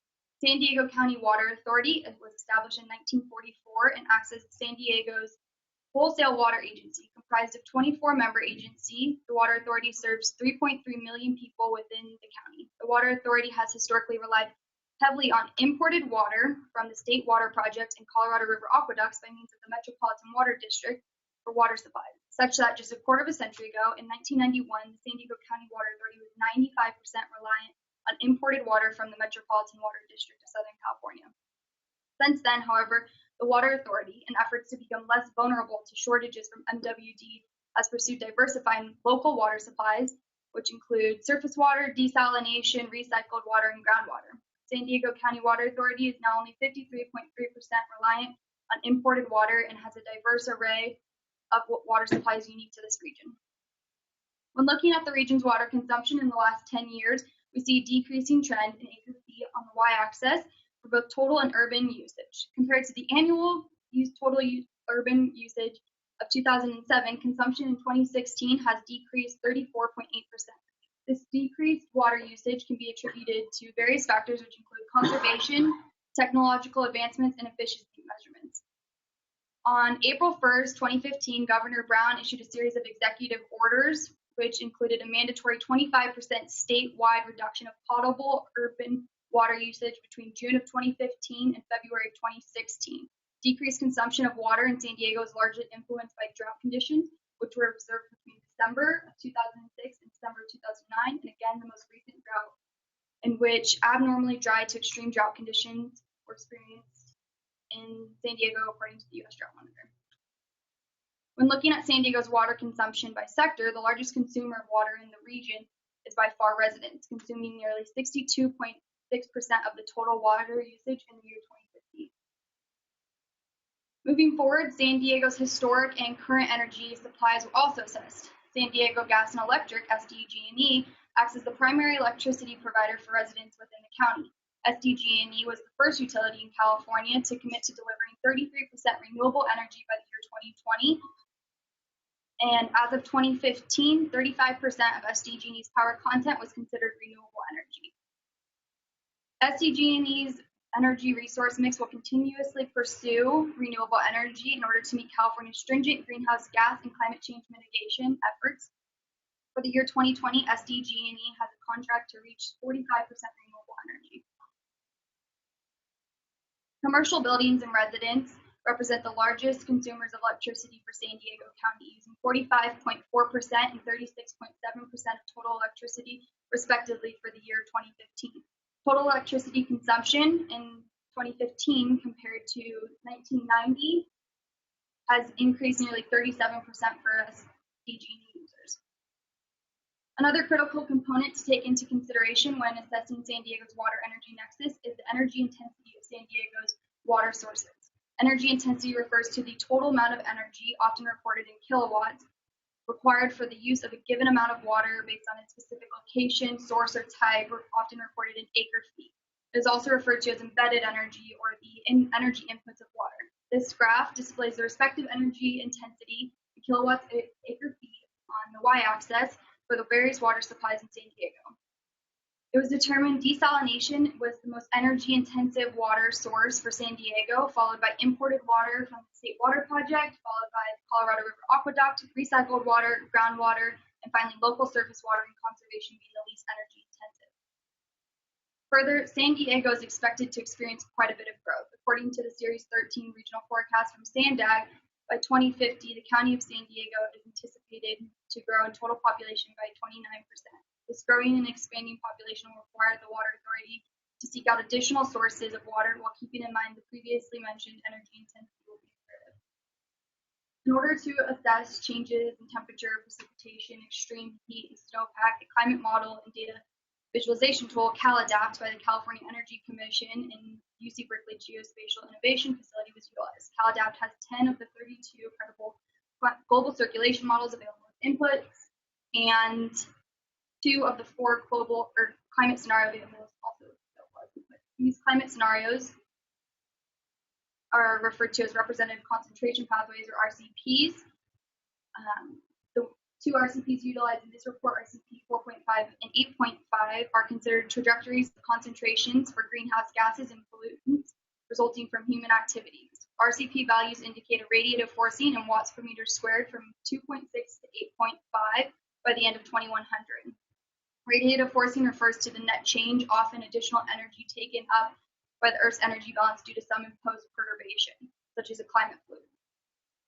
San Diego County Water Authority was established in 1944 and acts as San Diego's wholesale water agency, comprised of 24-member agency. The Water Authority serves 3.3 million people within the county. The Water Authority has historically relied heavily on imported water from the State Water Project and Colorado River aqueducts by means of the Metropolitan Water District for water supplies, such that just a quarter of a century ago, in 1991, the San Diego County Water Authority was 95% reliant on imported water from the Metropolitan Water District of Southern California. Since then, however, the Water Authority, in efforts to become less vulnerable to shortages from MWD, has pursued diversifying local water supplies, which include surface water, desalination, recycled water, and groundwater. San Diego County Water Authority is now only 53.3% reliant on imported water and has a diverse array of water supplies unique to this region. When looking at the region's water consumption in the last 10 years, we see a decreasing trend in acre feet on the y-axis for both total and urban usage. Compared to the annual total urban usage of 2007, consumption in 2016 has decreased 34.8%. This decreased water usage can be attributed to various factors, which include conservation, technological advancements, and efficiency measurements. On April 1st, 2015, Governor Brown issued a series of executive orders, which included a mandatory 25% statewide reduction of potable urban water usage between June of 2015 and February of 2016. Decreased consumption of water in San Diego is largely influenced by drought conditions, which were observed between December of 2006 and December of 2009, and again, the most recent drought, in which abnormally dry to extreme drought conditions were experienced in San Diego, according to the U.S. Drought Monitor. When looking at San Diego's water consumption by sector, the largest consumer of water in the region is by far residents, consuming nearly 62.6% of the total water usage in the year 2015. Moving forward, San Diego's historic and current energy supplies were also assessed. San Diego Gas and Electric, SDG&E, acts as the primary electricity provider for residents within the county. SDG&E was the first utility in California to commit to delivering 33% renewable energy by the year 2020. And as of 2015, 35% of SDG&E's power content was considered renewable energy. SDG&E's energy resource mix will continuously pursue renewable energy in order to meet California's stringent greenhouse gas and climate change mitigation efforts. For the year 2020, SDG&E has a contract to reach 45% renewable energy. Commercial buildings and residents represent the largest consumers of electricity for San Diego County, using 45.4% and 36.7% of total electricity, respectively, for the year 2015. Total electricity consumption in 2015 compared to 1990 has increased nearly 37% for SDG&E users. Another critical component to take into consideration when assessing San Diego's water energy nexus is the energy intensity of San Diego's water sources. Energy intensity refers to the total amount of energy, often reported in kilowatts, required for the use of a given amount of water based on its specific location, source, or type, often reported in acre feet. It is also referred to as embedded energy or the energy inputs of water. This graph displays the respective energy intensity in kilowatts acre feet on the y-axis for the various water supplies in San Diego. It was determined desalination was the most energy-intensive water source for San Diego, followed by imported water from the State Water Project, followed by the Colorado River Aqueduct, recycled water, groundwater, and finally local surface water and conservation being the least energy-intensive. Further, San Diego is expected to experience quite a bit of growth. According to the Series 13 regional forecast from SANDAG, by 2050, the county of San Diego is anticipated to grow in total population by 29%. This growing and expanding population will require the Water Authority to seek out additional sources of water while keeping in mind the previously mentioned energy intensity will be imperative. In order to assess changes in temperature, precipitation, extreme heat, and snowpack, the climate model and data visualization tool, CalAdapt, by the California Energy Commission and UC Berkeley Geospatial Innovation Facility was utilized. CalAdapt has 10 of the 32 credible global circulation models available as inputs, and 2 of the 4 global or climate scenario variables also available. These climate scenarios are referred to as representative concentration pathways, or RCPs. The Two RCPs utilized in this report, RCP 4.5 and 8.5, are considered trajectories of concentrations for greenhouse gases and pollutants resulting from human activities. RCP values indicate a radiative forcing in watts per meter squared from 2.6 to 8.5 by the end of 2100. Radiative forcing refers to the net change, often additional energy taken up by the Earth's energy balance due to some imposed perturbation, such as a climate pollutant.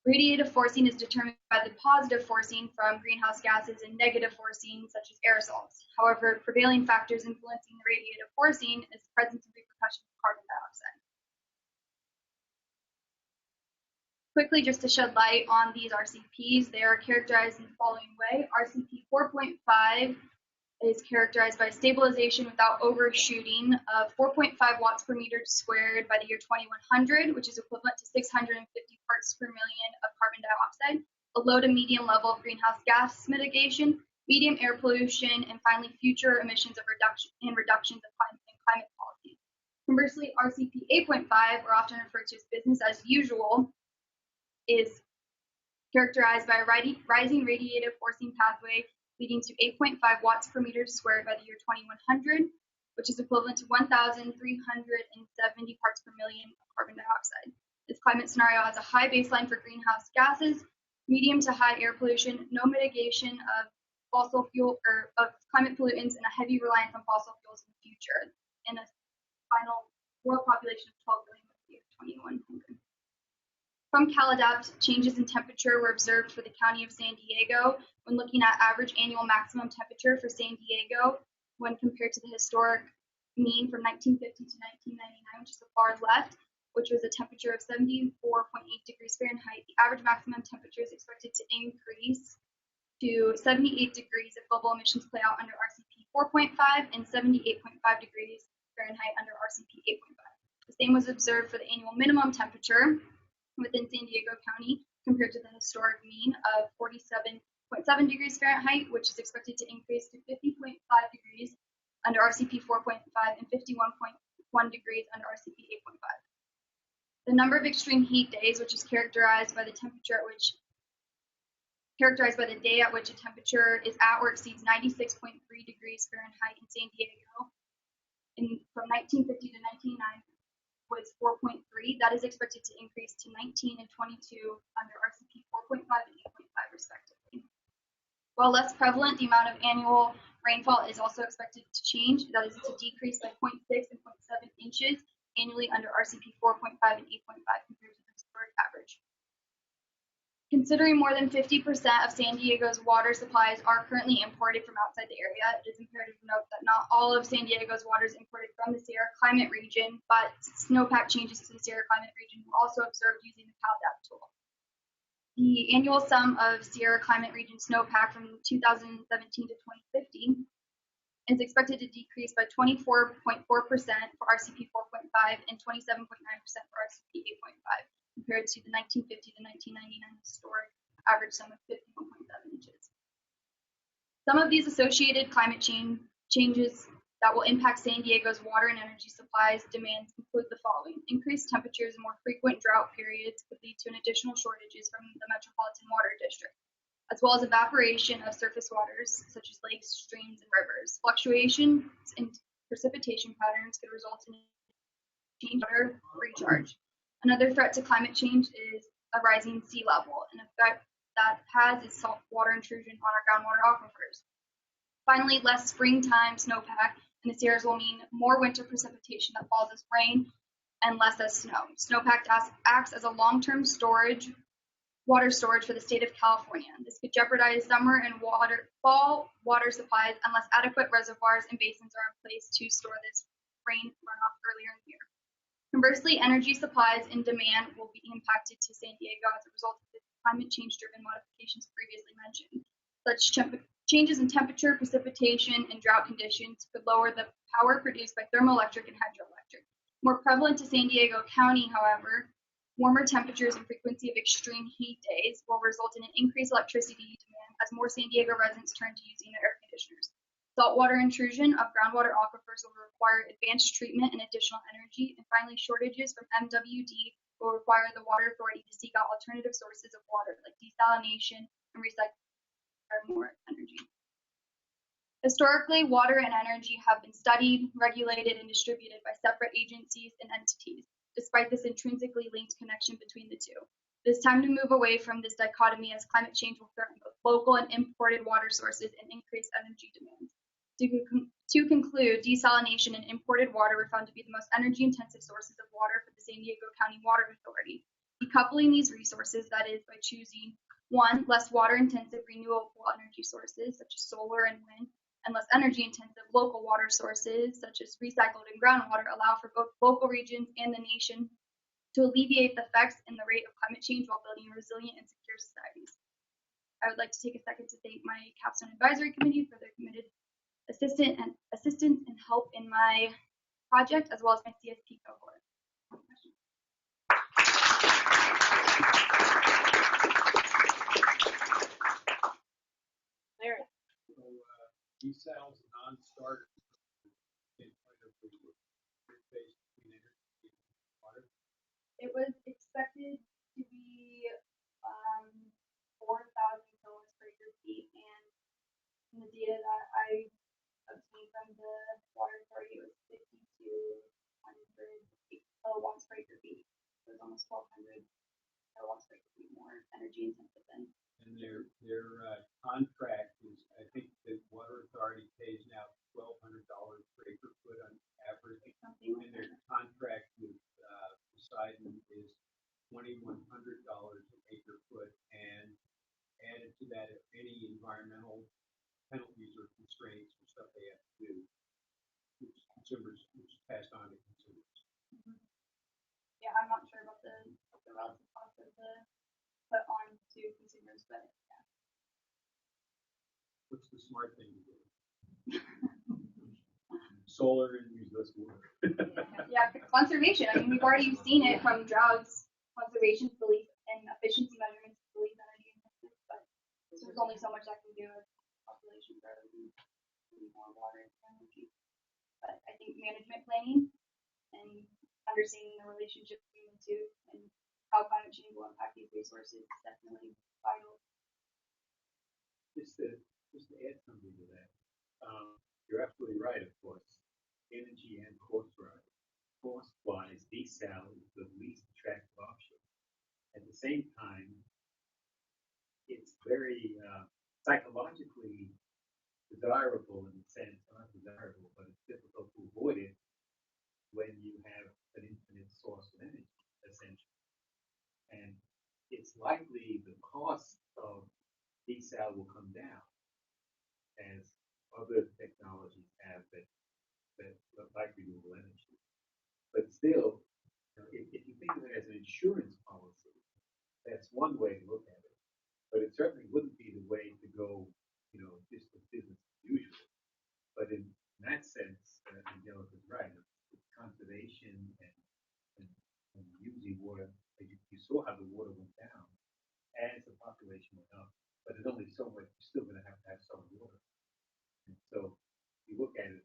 Radiative forcing is determined by the positive forcing from greenhouse gases and negative forcing, such as aerosols. However, prevailing factors influencing the radiative forcing is the presence and repercussions of carbon dioxide. Quickly, just to shed light on these RCPs, they are characterized in the following way. RCP 4.5 is characterized by stabilization without overshooting of 4.5 watts per meter squared by the year 2100, which is equivalent to 650 parts per million of carbon dioxide, a low to medium level of greenhouse gas mitigation, medium air pollution, and finally future emissions of reductions of climate policies. Conversely, RCP 8.5, or often referred to as business as usual, is characterized by a rising radiative forcing pathway leading to 8.5 watts per meter squared by the year 2100, which is equivalent to 1,370 parts per million of carbon dioxide. This climate scenario has a high baseline for greenhouse gases, medium to high air pollution, no mitigation of fossil fuel or of climate pollutants, and a heavy reliance on fossil fuels in the future, and a final world population of 12 billion by the year 2100. From CalAdapt, changes in temperature were observed for the county of San Diego when looking at average annual maximum temperature for San Diego when compared to the historic mean from 1950 to 1999, which is the far left, which was a temperature of 74.8 degrees Fahrenheit. The average maximum temperature is expected to increase to 78 degrees if global emissions play out under RCP 4.5 and 78.5 degrees Fahrenheit under RCP 8.5. The same was observed for the annual minimum temperature within San Diego County compared to the historic mean of 47.7 degrees Fahrenheit, which is expected to increase to 50.5 degrees under RCP 4.5 and 51.1 degrees under RCP 8.5. The number of extreme heat days, which is characterized by the day at which a temperature is at or exceeds 96.3 degrees Fahrenheit in San Diego, from 1950 to 1999, was 4.3. That is expected to increase to 19 and 22 under RCP 4.5 and 8.5 respectively. While less prevalent, the amount of annual rainfall is also expected to change. That is to decrease by 0.6 and 0.7 inches annually under RCP 4.5 and 8.5 compared to the historic average. Considering more than 50% of San Diego's water supplies are currently imported from outside the area, it is imperative to note that not all of San Diego's water is imported from the Sierra climate region, but snowpack changes to the Sierra climate region were also observed using the CalAdapt tool. The annual sum of Sierra climate region snowpack from 2017 to 2050 is expected to decrease by 24.4% for RCP 4.5 and 27.9% for RCP 8.5. compared to the 1950 to 1999 historic average sum of 51.7 inches. Some of these associated climate changes that will impact San Diego's water and energy supplies demands include the following. Increased temperatures and more frequent drought periods could lead to an additional shortages from the Metropolitan Water District, as well as evaporation of surface waters such as lakes, streams, and rivers. Fluctuations in precipitation patterns could result in change water recharge. Another threat to climate change is a rising sea level. An effect that has is saltwater intrusion on our groundwater aquifers. Finally, less springtime snowpack in the Sierras will mean more winter precipitation that falls as rain and less as snow. Snowpack acts as a long-term water storage for the state of California. This could jeopardize summer and fall water supplies unless adequate reservoirs and basins are in place to store this rain runoff earlier in the year. Conversely, energy supplies and demand will be impacted to San Diego as a result of the climate change-driven modifications previously mentioned. Such changes in temperature, precipitation, and drought conditions could lower the power produced by thermoelectric and hydroelectric. More prevalent to San Diego County, however, warmer temperatures and frequency of extreme heat days will result in an increased electricity demand as more San Diego residents turn to using their air conditioners. Saltwater intrusion of groundwater aquifers will require advanced treatment and additional energy. And finally, shortages from MWD will require the Water Authority to seek out alternative sources of water like desalination and recycling. require more energy. Historically, water and energy have been studied, regulated, and distributed by separate agencies and entities, despite this intrinsically linked connection between the two. It is time to move away from this dichotomy as climate change will threaten both local and imported water sources and increase energy demands. To conclude, desalination and imported water were found to be the most energy-intensive sources of water for the San Diego County Water Authority. Decoupling these resources, that is, by choosing 1, less water-intensive renewable energy sources, such as solar and wind, and less energy-intensive local water sources, such as recycled and groundwater, allow for both local regions and the nation to alleviate the effects and the rate of climate change while building resilient and secure societies. I would like to take a second to thank my Capstone Advisory Committee for their committed assistance and help in my project, as well as my CSP cohort. Larry. So, desals and non-starters in kind of the interface between energy and water. It was expected to be 4,000 kilowatts per acre feet, and in the data that I obtained from the water authority, it was 5,200 kilowatts per acre feet. So it was almost 1,200 kilowatts per acre feet more energy intensive than. And their contract is, I think the water authority pays now $1,200 per acre foot on average. And their contract with Poseidon is $2,100 an acre foot, and added to that, any environmental penalties or constraints or stuff they have to do, which is passed on to consumers. Mm-hmm. Yeah, I'm not sure about the relative cost of the put on to consumers, but yeah. What's the smart thing to do? Solar and use less water. Yeah, conservation. I mean, we've already seen it from droughts. Conservation's belief and efficiency measurements believe energy intensive, but there's only so much that can do with population growth and more water and energy. But I think management planning and understanding the relationship between the two and how climate change will impact these resources is definitely vital. Just to add something to that, you're absolutely right, of course. Energy and cost-wise, desal is the least attractive option. At the same time, it's very psychologically desirable in the sense, not desirable, but it's difficult to avoid it when you have an infinite source of energy, essentially. And it's likely the cost of desal will come down as other technologies have that like renewable energy. But still, if you think of it as an insurance policy, that's one way to look at it. But it certainly wouldn't be the way to go, just with business as usual. But in that sense, Angelica's right. It's conservation and using water. You saw how the water went down as the population went up. But there's only so much. You're still going to have some water. And so you look at it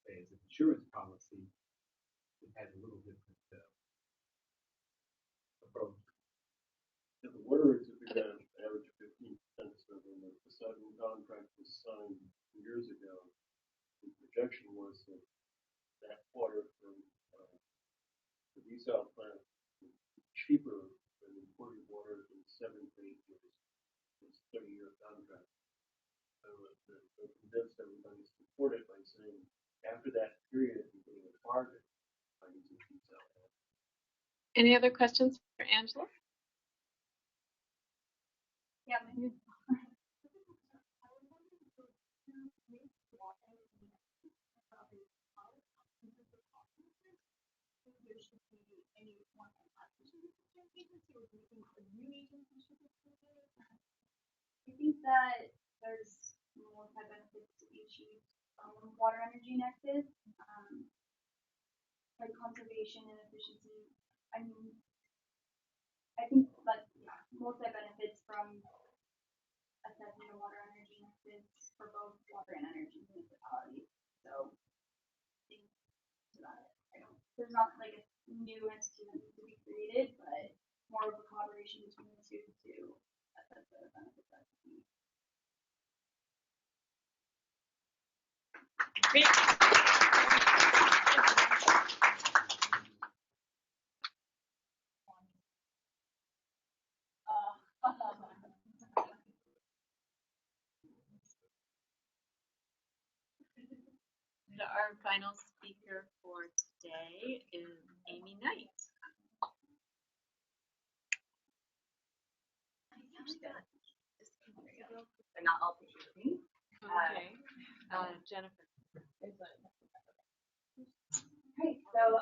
as an insurance policy, it has a little different approach. Yeah, the water rates have been average 15%. So when the Poseidon contract was signed years ago, the projection was that water from the desal plant was cheaper than imported water in 7 to 8 years. It's a 30-year contract. So they convinced everybody to support it by saying after that period, you're getting a bargain by using desal. Any other questions for Angela? Yeah. I think that there's multi benefits to be achieved from water energy nexus, like conservation and efficiency. I mean, I think like multi benefits from assessing the water energy nexus for both water and energy municipalities. So I think that there's not like a new entity that needs to be created, but more of a collaboration between the two to assess the benefits that could be. our final speaker for today is Amy Knight. They're not all pictures of me. Okay. Jennifer. Great. So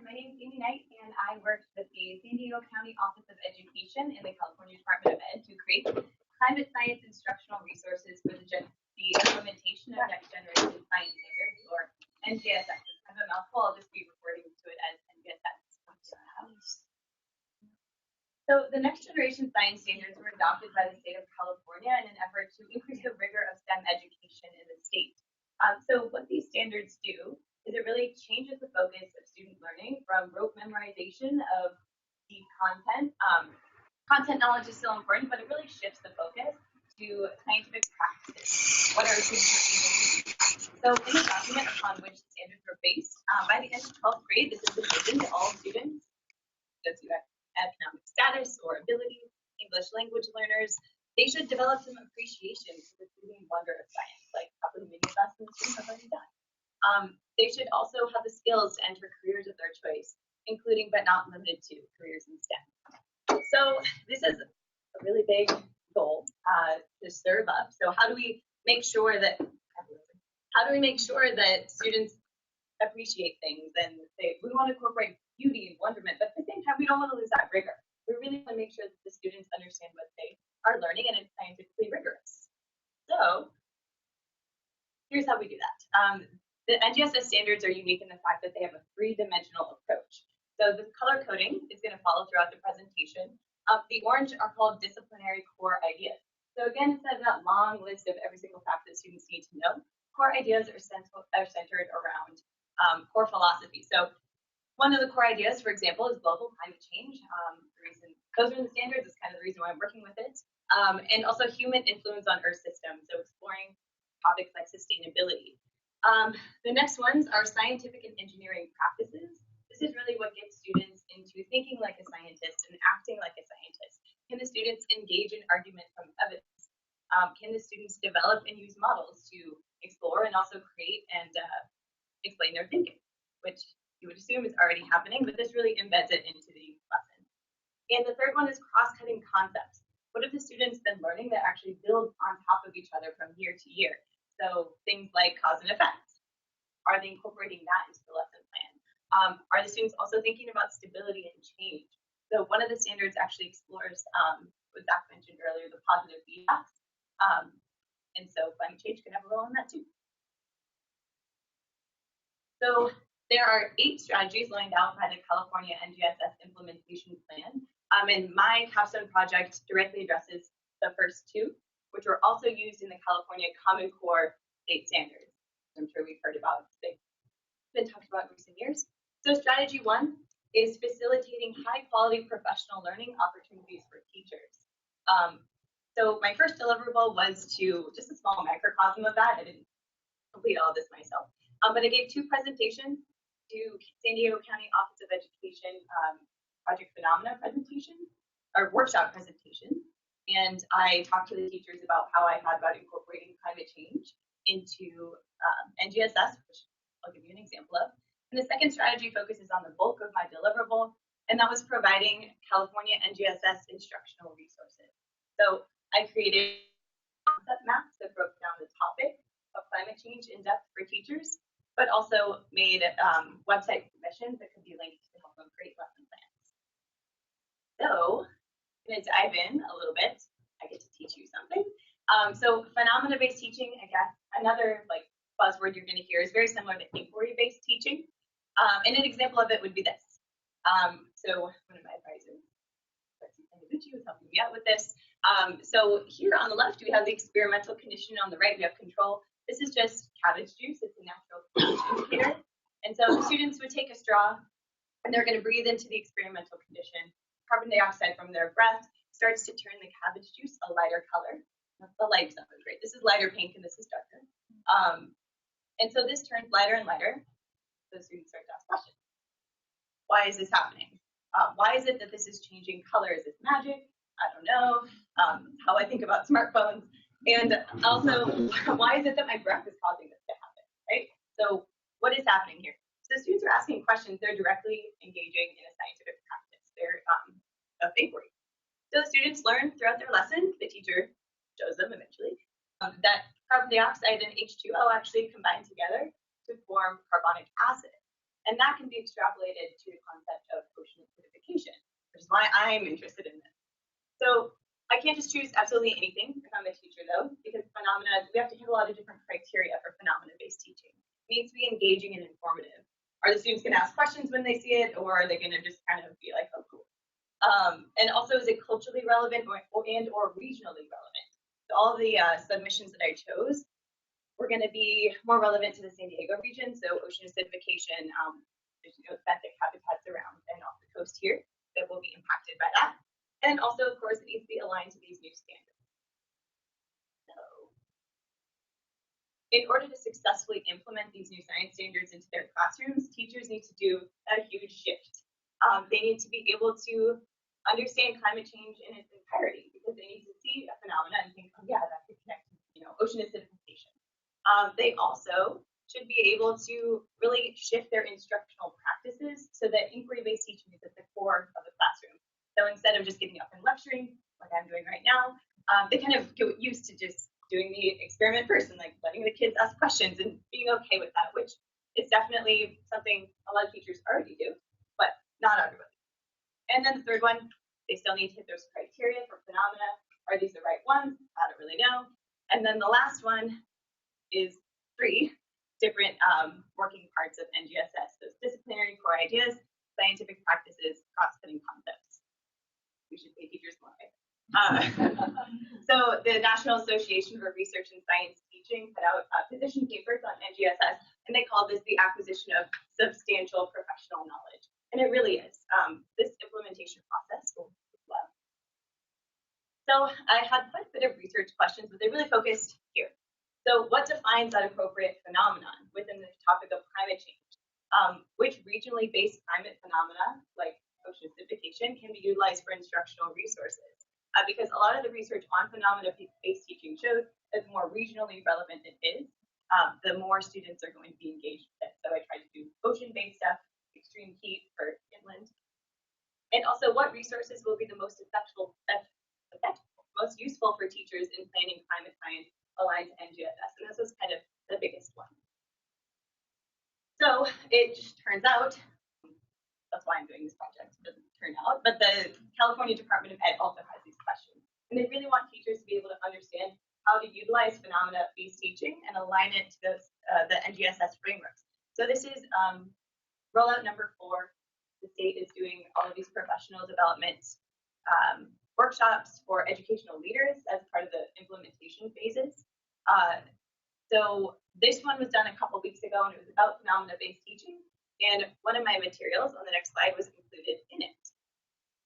my name is Amy Knight, and I worked with the San Diego County Office of Education in the California Department of Ed to create climate science instructional resources for the implementation of next generation science standards, or NGSS. It's kind of a mouthful. I'll just be referring to it as NGSS. So the next generation science standards were adopted by the state of California in an effort to increase the rigor of STEM education in the state. So what these standards do is it really changes the focus of student learning from rote memorization of deep content. Content knowledge is still important, but it really shifts the focus to scientific practices. What are students able to do? So in the document upon which the standards were based, by the end of 12th grade, this is the vision to all students. Economic status or ability, English language learners, they should develop some appreciation for the beauty and wonder of science, like probably many of us in the students have already done. They should also have the skills to enter careers of their choice, including but not limited to careers in STEM. So this is a really big goal to serve up. So how do we make sure that students appreciate things, and we want to incorporate beauty and wonderment, but at the same time, we don't want to lose that rigor. We really want to make sure that the students understand what they are learning and it's scientifically rigorous. So here's how we do that. The NGSS standards are unique in the fact that they have a three-dimensional approach. So the color coding is going to follow throughout the presentation. The orange are called disciplinary core ideas. So again, instead of that long list of every single fact that students need to know, core ideas are centered around core philosophy. So one of the core ideas, for example, is global climate change. The reason those are in the standards is kind of the reason why I'm working with it. And also human influence on Earth systems, so exploring topics like sustainability. The next ones are scientific and engineering practices. This is really what gets students into thinking like a scientist and acting like a scientist. Can the students engage in argument from evidence? Can the students develop and use models to explore and also create and explain their thinking, which you would assume is already happening, but this really embeds it into the lesson. And the third one is cross-cutting concepts. What have the students been learning that actually build on top of each other from year to year? So things like cause and effect. Are they incorporating that into the lesson plan? Are the students also thinking about stability and change? So one of the standards actually explores, what Zach mentioned earlier, the positive feedbacks. And so climate change can have a role in that too. So there are 8 strategies laid out by the California NGSS implementation plan. And my Capstone project directly addresses the first 2, which were also used in the California Common Core state standards. I'm sure we've heard about. They've been talked about in recent years. So strategy 1 is facilitating high quality professional learning opportunities for teachers. So my first deliverable was to just a small microcosm of that. I didn't complete all of this myself. But I gave 2 presentations to San Diego County Office of Education Project Phenomena presentation, or workshop presentation. And I talked to the teachers about how I thought about incorporating climate change into NGSS, which I'll give you an example of. And the second strategy focuses on the bulk of my deliverable, and that was providing California NGSS instructional resources. So I created concept maps that broke down the topic of climate change in depth for teachers, but also made website submissions that could be linked to help them create lesson plans. So I'm going to dive in a little bit. I get to teach you something. So phenomena-based teaching, I guess, another buzzword you're going to hear is very similar to inquiry-based teaching. And an example of it would be this. So one of my advisors, is helping me out with this. So here on the left, we have the experimental condition. On the right, we have control. This is just cabbage juice. It's a natural pH indicator. And so the students would take a straw, and they're going to breathe into the experimental condition. Carbon dioxide from their breath starts to turn the cabbage juice a lighter color. The light stuff is great. This is lighter pink, and this is darker. And so this turns lighter and lighter. The students start to ask questions. Why is this happening? Why is it that this is changing color? Is it magic? I don't know. How I think about smartphones. And also, why is it that my breath is causing this to happen, right? So what is happening here? So the students are asking questions. They're directly engaging in a scientific practice. They're of inquiry. So the students learn throughout their lesson. The teacher shows them eventually that carbon dioxide and H2O actually combine together to form carbonic acid. And that can be extrapolated to the concept of ocean acidification, which is why I'm interested in this. So I can't just choose absolutely anything if I'm a teacher, though, because phenomena, we have to hit a lot of different criteria for phenomena-based teaching. It needs to be engaging and informative. Are the students going to ask questions when they see it, or are they going to just kind of be like, oh, cool? And also, is it culturally relevant or regionally relevant? So all the submissions that I chose were going to be more relevant to the San Diego region. So ocean acidification, there's benthic habitats around and off the coast here that will be impacted by that. And also, of course, it needs to be aligned to these new standards. So in order to successfully implement these new science standards into their classrooms, teachers need to do a huge shift. They need to be able to understand climate change in its entirety, because they need to see a phenomena and think, oh yeah, that could connect to, ocean acidification. They also should be able to really shift their instructional practices so that inquiry-based teaching is at the core of the classroom. So instead of just getting up and lecturing, like I'm doing right now, they kind of get used to just doing the experiment first and like letting the kids ask questions and being okay with that, which is definitely something a lot of teachers already do, but not everybody. And then the third one, they still need to hit those criteria for phenomena. Are these the right ones? I don't really know. And then the last one is 3 different working parts of NGSS. Those disciplinary core ideas, scientific practices, cross-cutting concepts. We should pay teachers more. So the National Association for Research and Science Teaching put out position papers on NGSS, and they call this the acquisition of substantial professional knowledge. And it really is. This implementation process will flow. So I had quite a bit of research questions, but they really focused here. So what defines that appropriate phenomenon within the topic of climate change? Which regionally based climate phenomena, like ocean acidification, can be utilized for instructional resources? Because a lot of the research on phenomena-based teaching shows that the more regionally relevant it is, the more students are going to be engaged with it. So I tried to do ocean-based stuff, extreme heat for inland. And also, what resources will be the most effective, most useful for teachers in planning climate science aligned to NGSS? And this was kind of the biggest one. So it just turns out, that's why I'm doing this project, it doesn't turn out, but the California Department of Ed also has these questions. And they really want teachers to be able to understand how to utilize phenomena-based teaching and align it to those, the NGSS frameworks. So this is rollout number 4. The state is doing all of these professional development workshops for educational leaders as part of the implementation phases. So this one was done a couple weeks ago, and it was about phenomena-based teaching. And one of my materials on the next slide was included in it.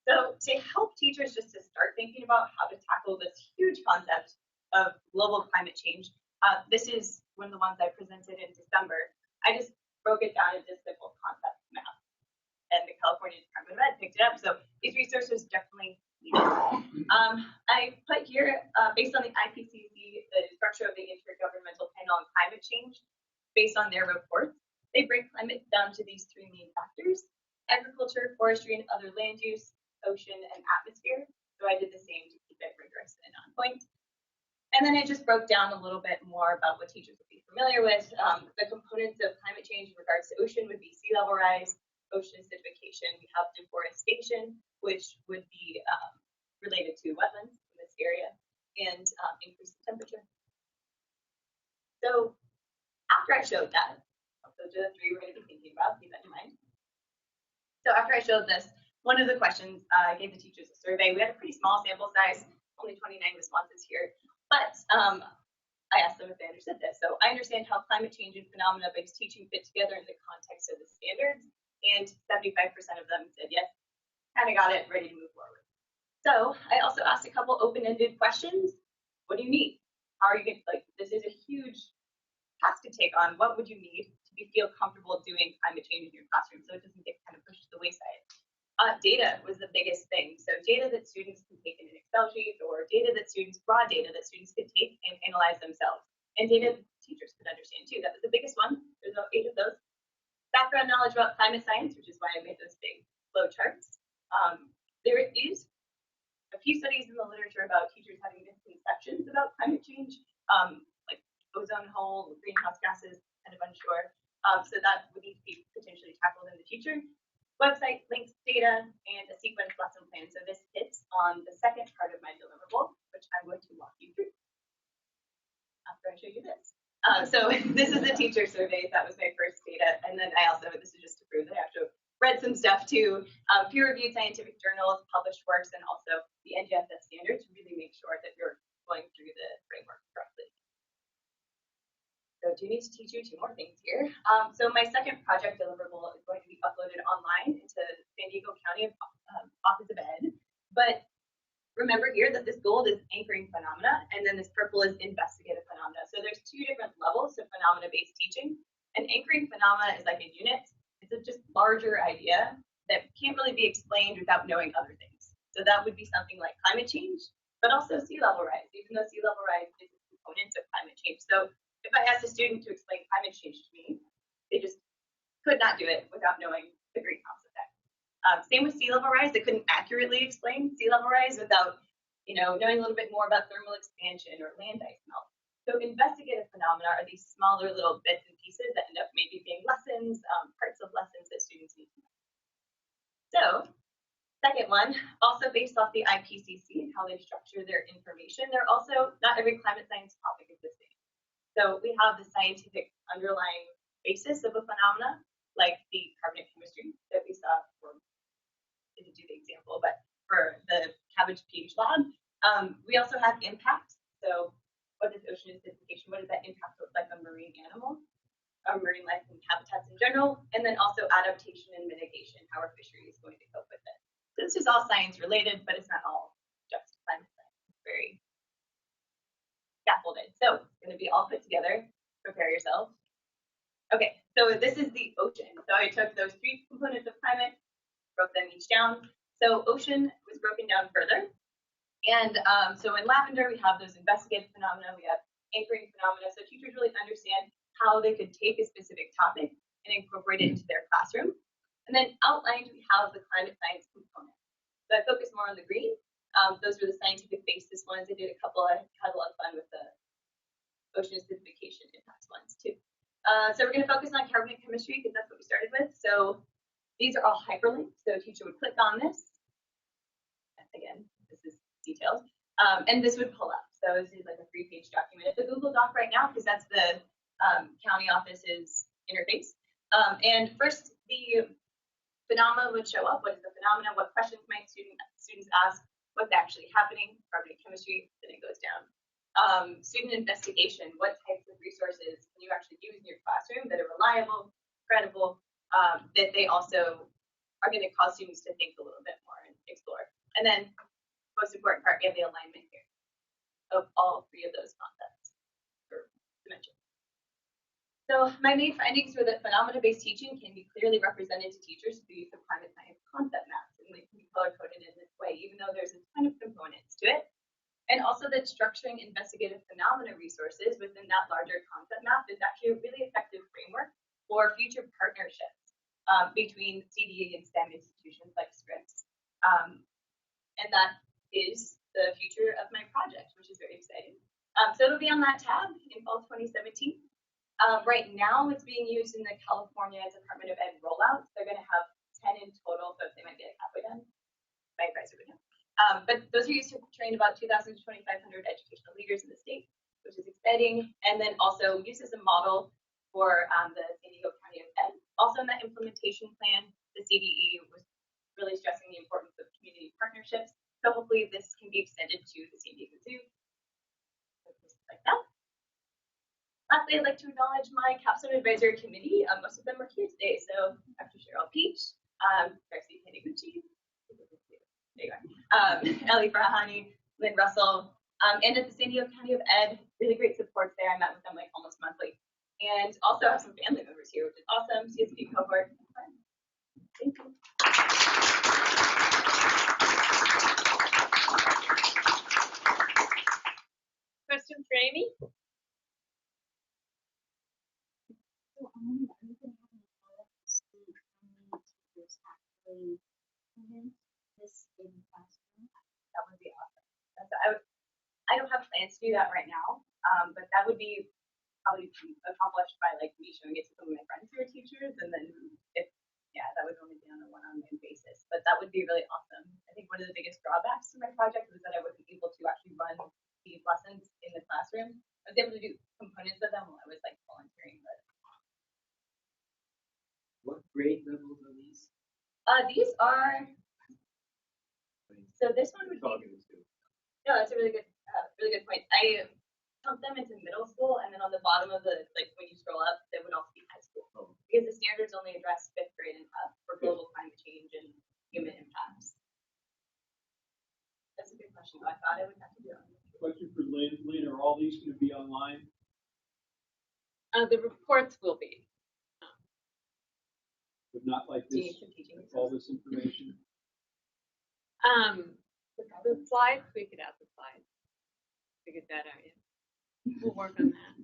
So to help teachers just to start thinking about how to tackle this huge concept of global climate change, this is one of the ones I presented in December. I just broke it down into simple concept map, and the California Department of Ed picked it up. So these resources definitely needed. I put here, based on the IPCC, the structure of the Intergovernmental Panel on Climate Change, based on their reports, they break climate down to these 3 main factors: agriculture, forestry, and other land use, ocean, and atmosphere. So I did the same to keep it rigorous and on point. And then I just broke down a little bit more about what teachers would be familiar with. The components of climate change in regards to ocean would be sea level rise, ocean acidification. We have deforestation, which would be related to wetlands in this area, and increase in temperature. So after I showed that, those are the 3 we're going to be thinking about, keep that in mind. So after I showed this, one of the questions, I gave the teachers a survey. We had a pretty small sample size, only 29 responses here, but I asked them if they understood this. So I understand how climate change and phenomena-based teaching fit together in the context of the standards, and 75% of them said yes, kind of got it, ready to move forward. So I also asked a couple open-ended questions. What do you need? How are you going to, like, this is a huge task to take on. What would you need to feel comfortable doing climate change in your classroom so it doesn't get kind of pushed to the wayside? Data was the biggest thing. So data that students can take in an Excel sheet, or data that students, raw data that students could take and analyze themselves, and data teachers could understand too. That was the biggest one. There's about 8 of those. Background knowledge about climate science, which is why I made those big flow charts. There is a few studies in the literature about teachers having misconceptions about climate change, like ozone hole, greenhouse gases, kind of unsure. So that would need to be potentially tackled in the teacher. Website links, data, and a sequence lesson plan. So this hits on the second part of my deliverable, which I'm going to walk you through after I show you this. So this is the teacher survey. That was my first data. And then I also, this is just to prove that I have to read some stuff to peer-reviewed scientific journals, published works, and also the NGSS standards to really make sure that you're going through the framework correctly. So I do need to teach you 2 more things here. So my second project deliverable is going to be uploaded online into San Diego County Office of Ed. But remember here that this gold is anchoring phenomena, and then this purple is investigative phenomena. So there's 2 different levels of phenomena-based teaching. And anchoring phenomena is like a unit. It's a just larger idea that can't really be explained without knowing other things. So that would be something like climate change, but also sea level rise, even though sea level rise is a component of climate change. So if I asked a student to explain climate change to me, they just could not do it without knowing the greenhouse effect. Same with sea level rise. They couldn't accurately explain sea level rise without, knowing a little bit more about thermal expansion or land ice melt. So investigative phenomena are these smaller little bits and pieces that end up maybe being lessons, parts of lessons that students need to know. So, second one, also based off the IPCC and how they structure their information, they're also, not every climate science topic is the same. So we have the scientific underlying basis of a phenomena, like the carbonate chemistry that we saw for, didn't do the example, but for the cabbage pH lab. We also have impact. So what is ocean acidification? What does that impact look like on marine animals, or marine life and habitats in general? And then also adaptation and mitigation, how our fishery is going to cope with it. So this is all science related, but it's not all just climate science. It's very scaffolded. So it's going to be all put together. Prepare yourselves. Okay, so this is the ocean. So I took those 3 components of climate, broke them each down. So ocean was broken down further. And so in lavender, we have those investigative phenomena. We have anchoring phenomena. So teachers really understand how they could take a specific topic and incorporate it into their classroom. And then outlined, we have the climate science component. So I focus more on the green. Those were the scientific basis ones. I did a couple. I had a lot of fun with the ocean acidification impacts ones too. So we're going to focus on carbonate chemistry because that's what we started with. So these are all hyperlinked. So a teacher would click on this. Again, this is detailed. And this would pull up. So this is like a 3-page document. It's a Google Doc right now because that's the county office's interface. And first, the phenomena would show up. What is the phenomena? What questions might students ask? What's actually happening? Carbonate chemistry. Then it goes down. Student investigation. What types of resources can you actually use in your classroom that are reliable, credible, that they also are going to cause students to think a little bit more and explore. And then, most important part, we have the alignment here of all 3 of those concepts or dimensions. So my main findings were that phenomena-based teaching can be clearly represented to teachers through the use of climate science concept maps, and they can be color-coded in this way, even though there's a ton of components to it. And also that structuring investigative phenomena resources within that larger concept map is actually a really effective framework for future partnerships between CDE and STEM institutions like Scripps. And that is the future of my project, which is very exciting. So it'll be on that tab in fall 2017. Right now, it's being used in the California Department of Ed rollout. They're going to have 10 in total, so they might get halfway done. My advisor would know. But those are used to train about 2,000 to 2,500 educational leaders in the state, which is exciting. And then also used as a model for the San Diego County of Ed. Also in that implementation plan, the CDE was really stressing the importance of community partnerships. So hopefully this can be extended to the San Diego Zoo. Like that. Lastly, I'd like to acknowledge my Capstone Advisory Committee. Most of them are here today. So Dr. Cheryl Peach, Darcy Taniguchi, there you are. Ellie Farahani, Lynn Russell, and at the San Diego County of Ed, really great support there. I met with them like almost monthly. And also have some family members here, which is awesome. CSP cohort. Thank you. Question for Amy? implement this in classroom? That would be awesome. I don't have plans to do that right now, but that would be probably accomplished by like me showing it to some of my friends who are teachers, and then if that would only be on a one-on-one basis. But that would be really awesome. I think one of the biggest drawbacks to my project was that I wasn't able to actually run these lessons in the classroom. I was able to do components of them while I was like volunteering. But What grade levels are these? these are. So this one would be. No, that's a really good point. I count them into middle school, and then on the bottom of the when you scroll up, they would also be high school because the standards only address 5th grade and up for global climate change and human impacts. That's a good question. I thought I would have to do it. Question for Lynn. Lynn, are all these going to be online? The reports will be. But not like this, all this information? The slides, we could add the slides. Figured that out, yeah. We'll work on that.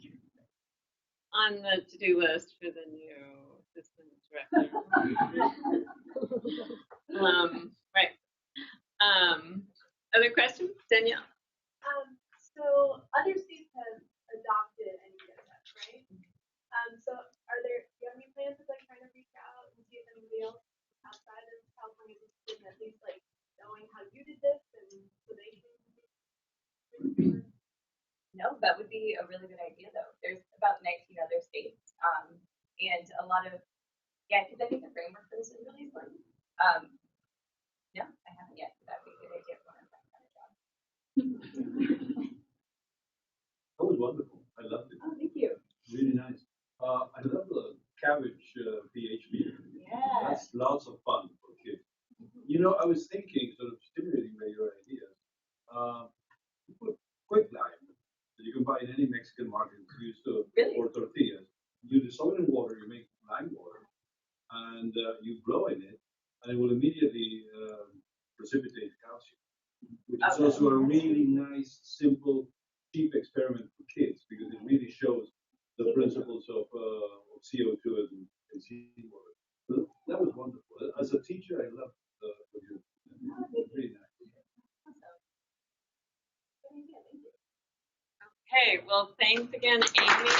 On the to-do list for the new assistant director. Right. Other questions, Danielle? So other states have adopted NUSF, right? So do you have any plans of like trying to reach out and see if anybody else outside of California is interested in at least like knowing how you did this and so they can? No, that would be a really good idea though. There's about 19 other states, and a lot of because I think the framework for this is really important. No, I haven't yet. That would be a good idea for my kind of job. That was wonderful. I loved it. Oh, thank you. Really nice. I love the cabbage PhD. Yeah. That's lots of fun for kids. You know, I was thinking, sort of stimulating by your ideas. You put quicklime that you can buy in any Mexican market used to for tortillas. You dissolve it in water, you make lime water, and you blow in it, and it will immediately precipitate calcium, which is also a really nice, simple, cheap experiment for kids because it really shows the principles of CO2 and seawater. So that was wonderful. As a teacher, I loved what you did. Really nice. Okay, well, thanks again, Amy.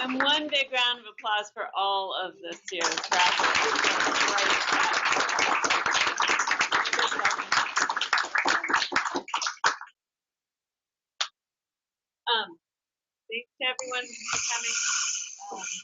And one big round of applause for all of this year's Thanks to everyone for coming.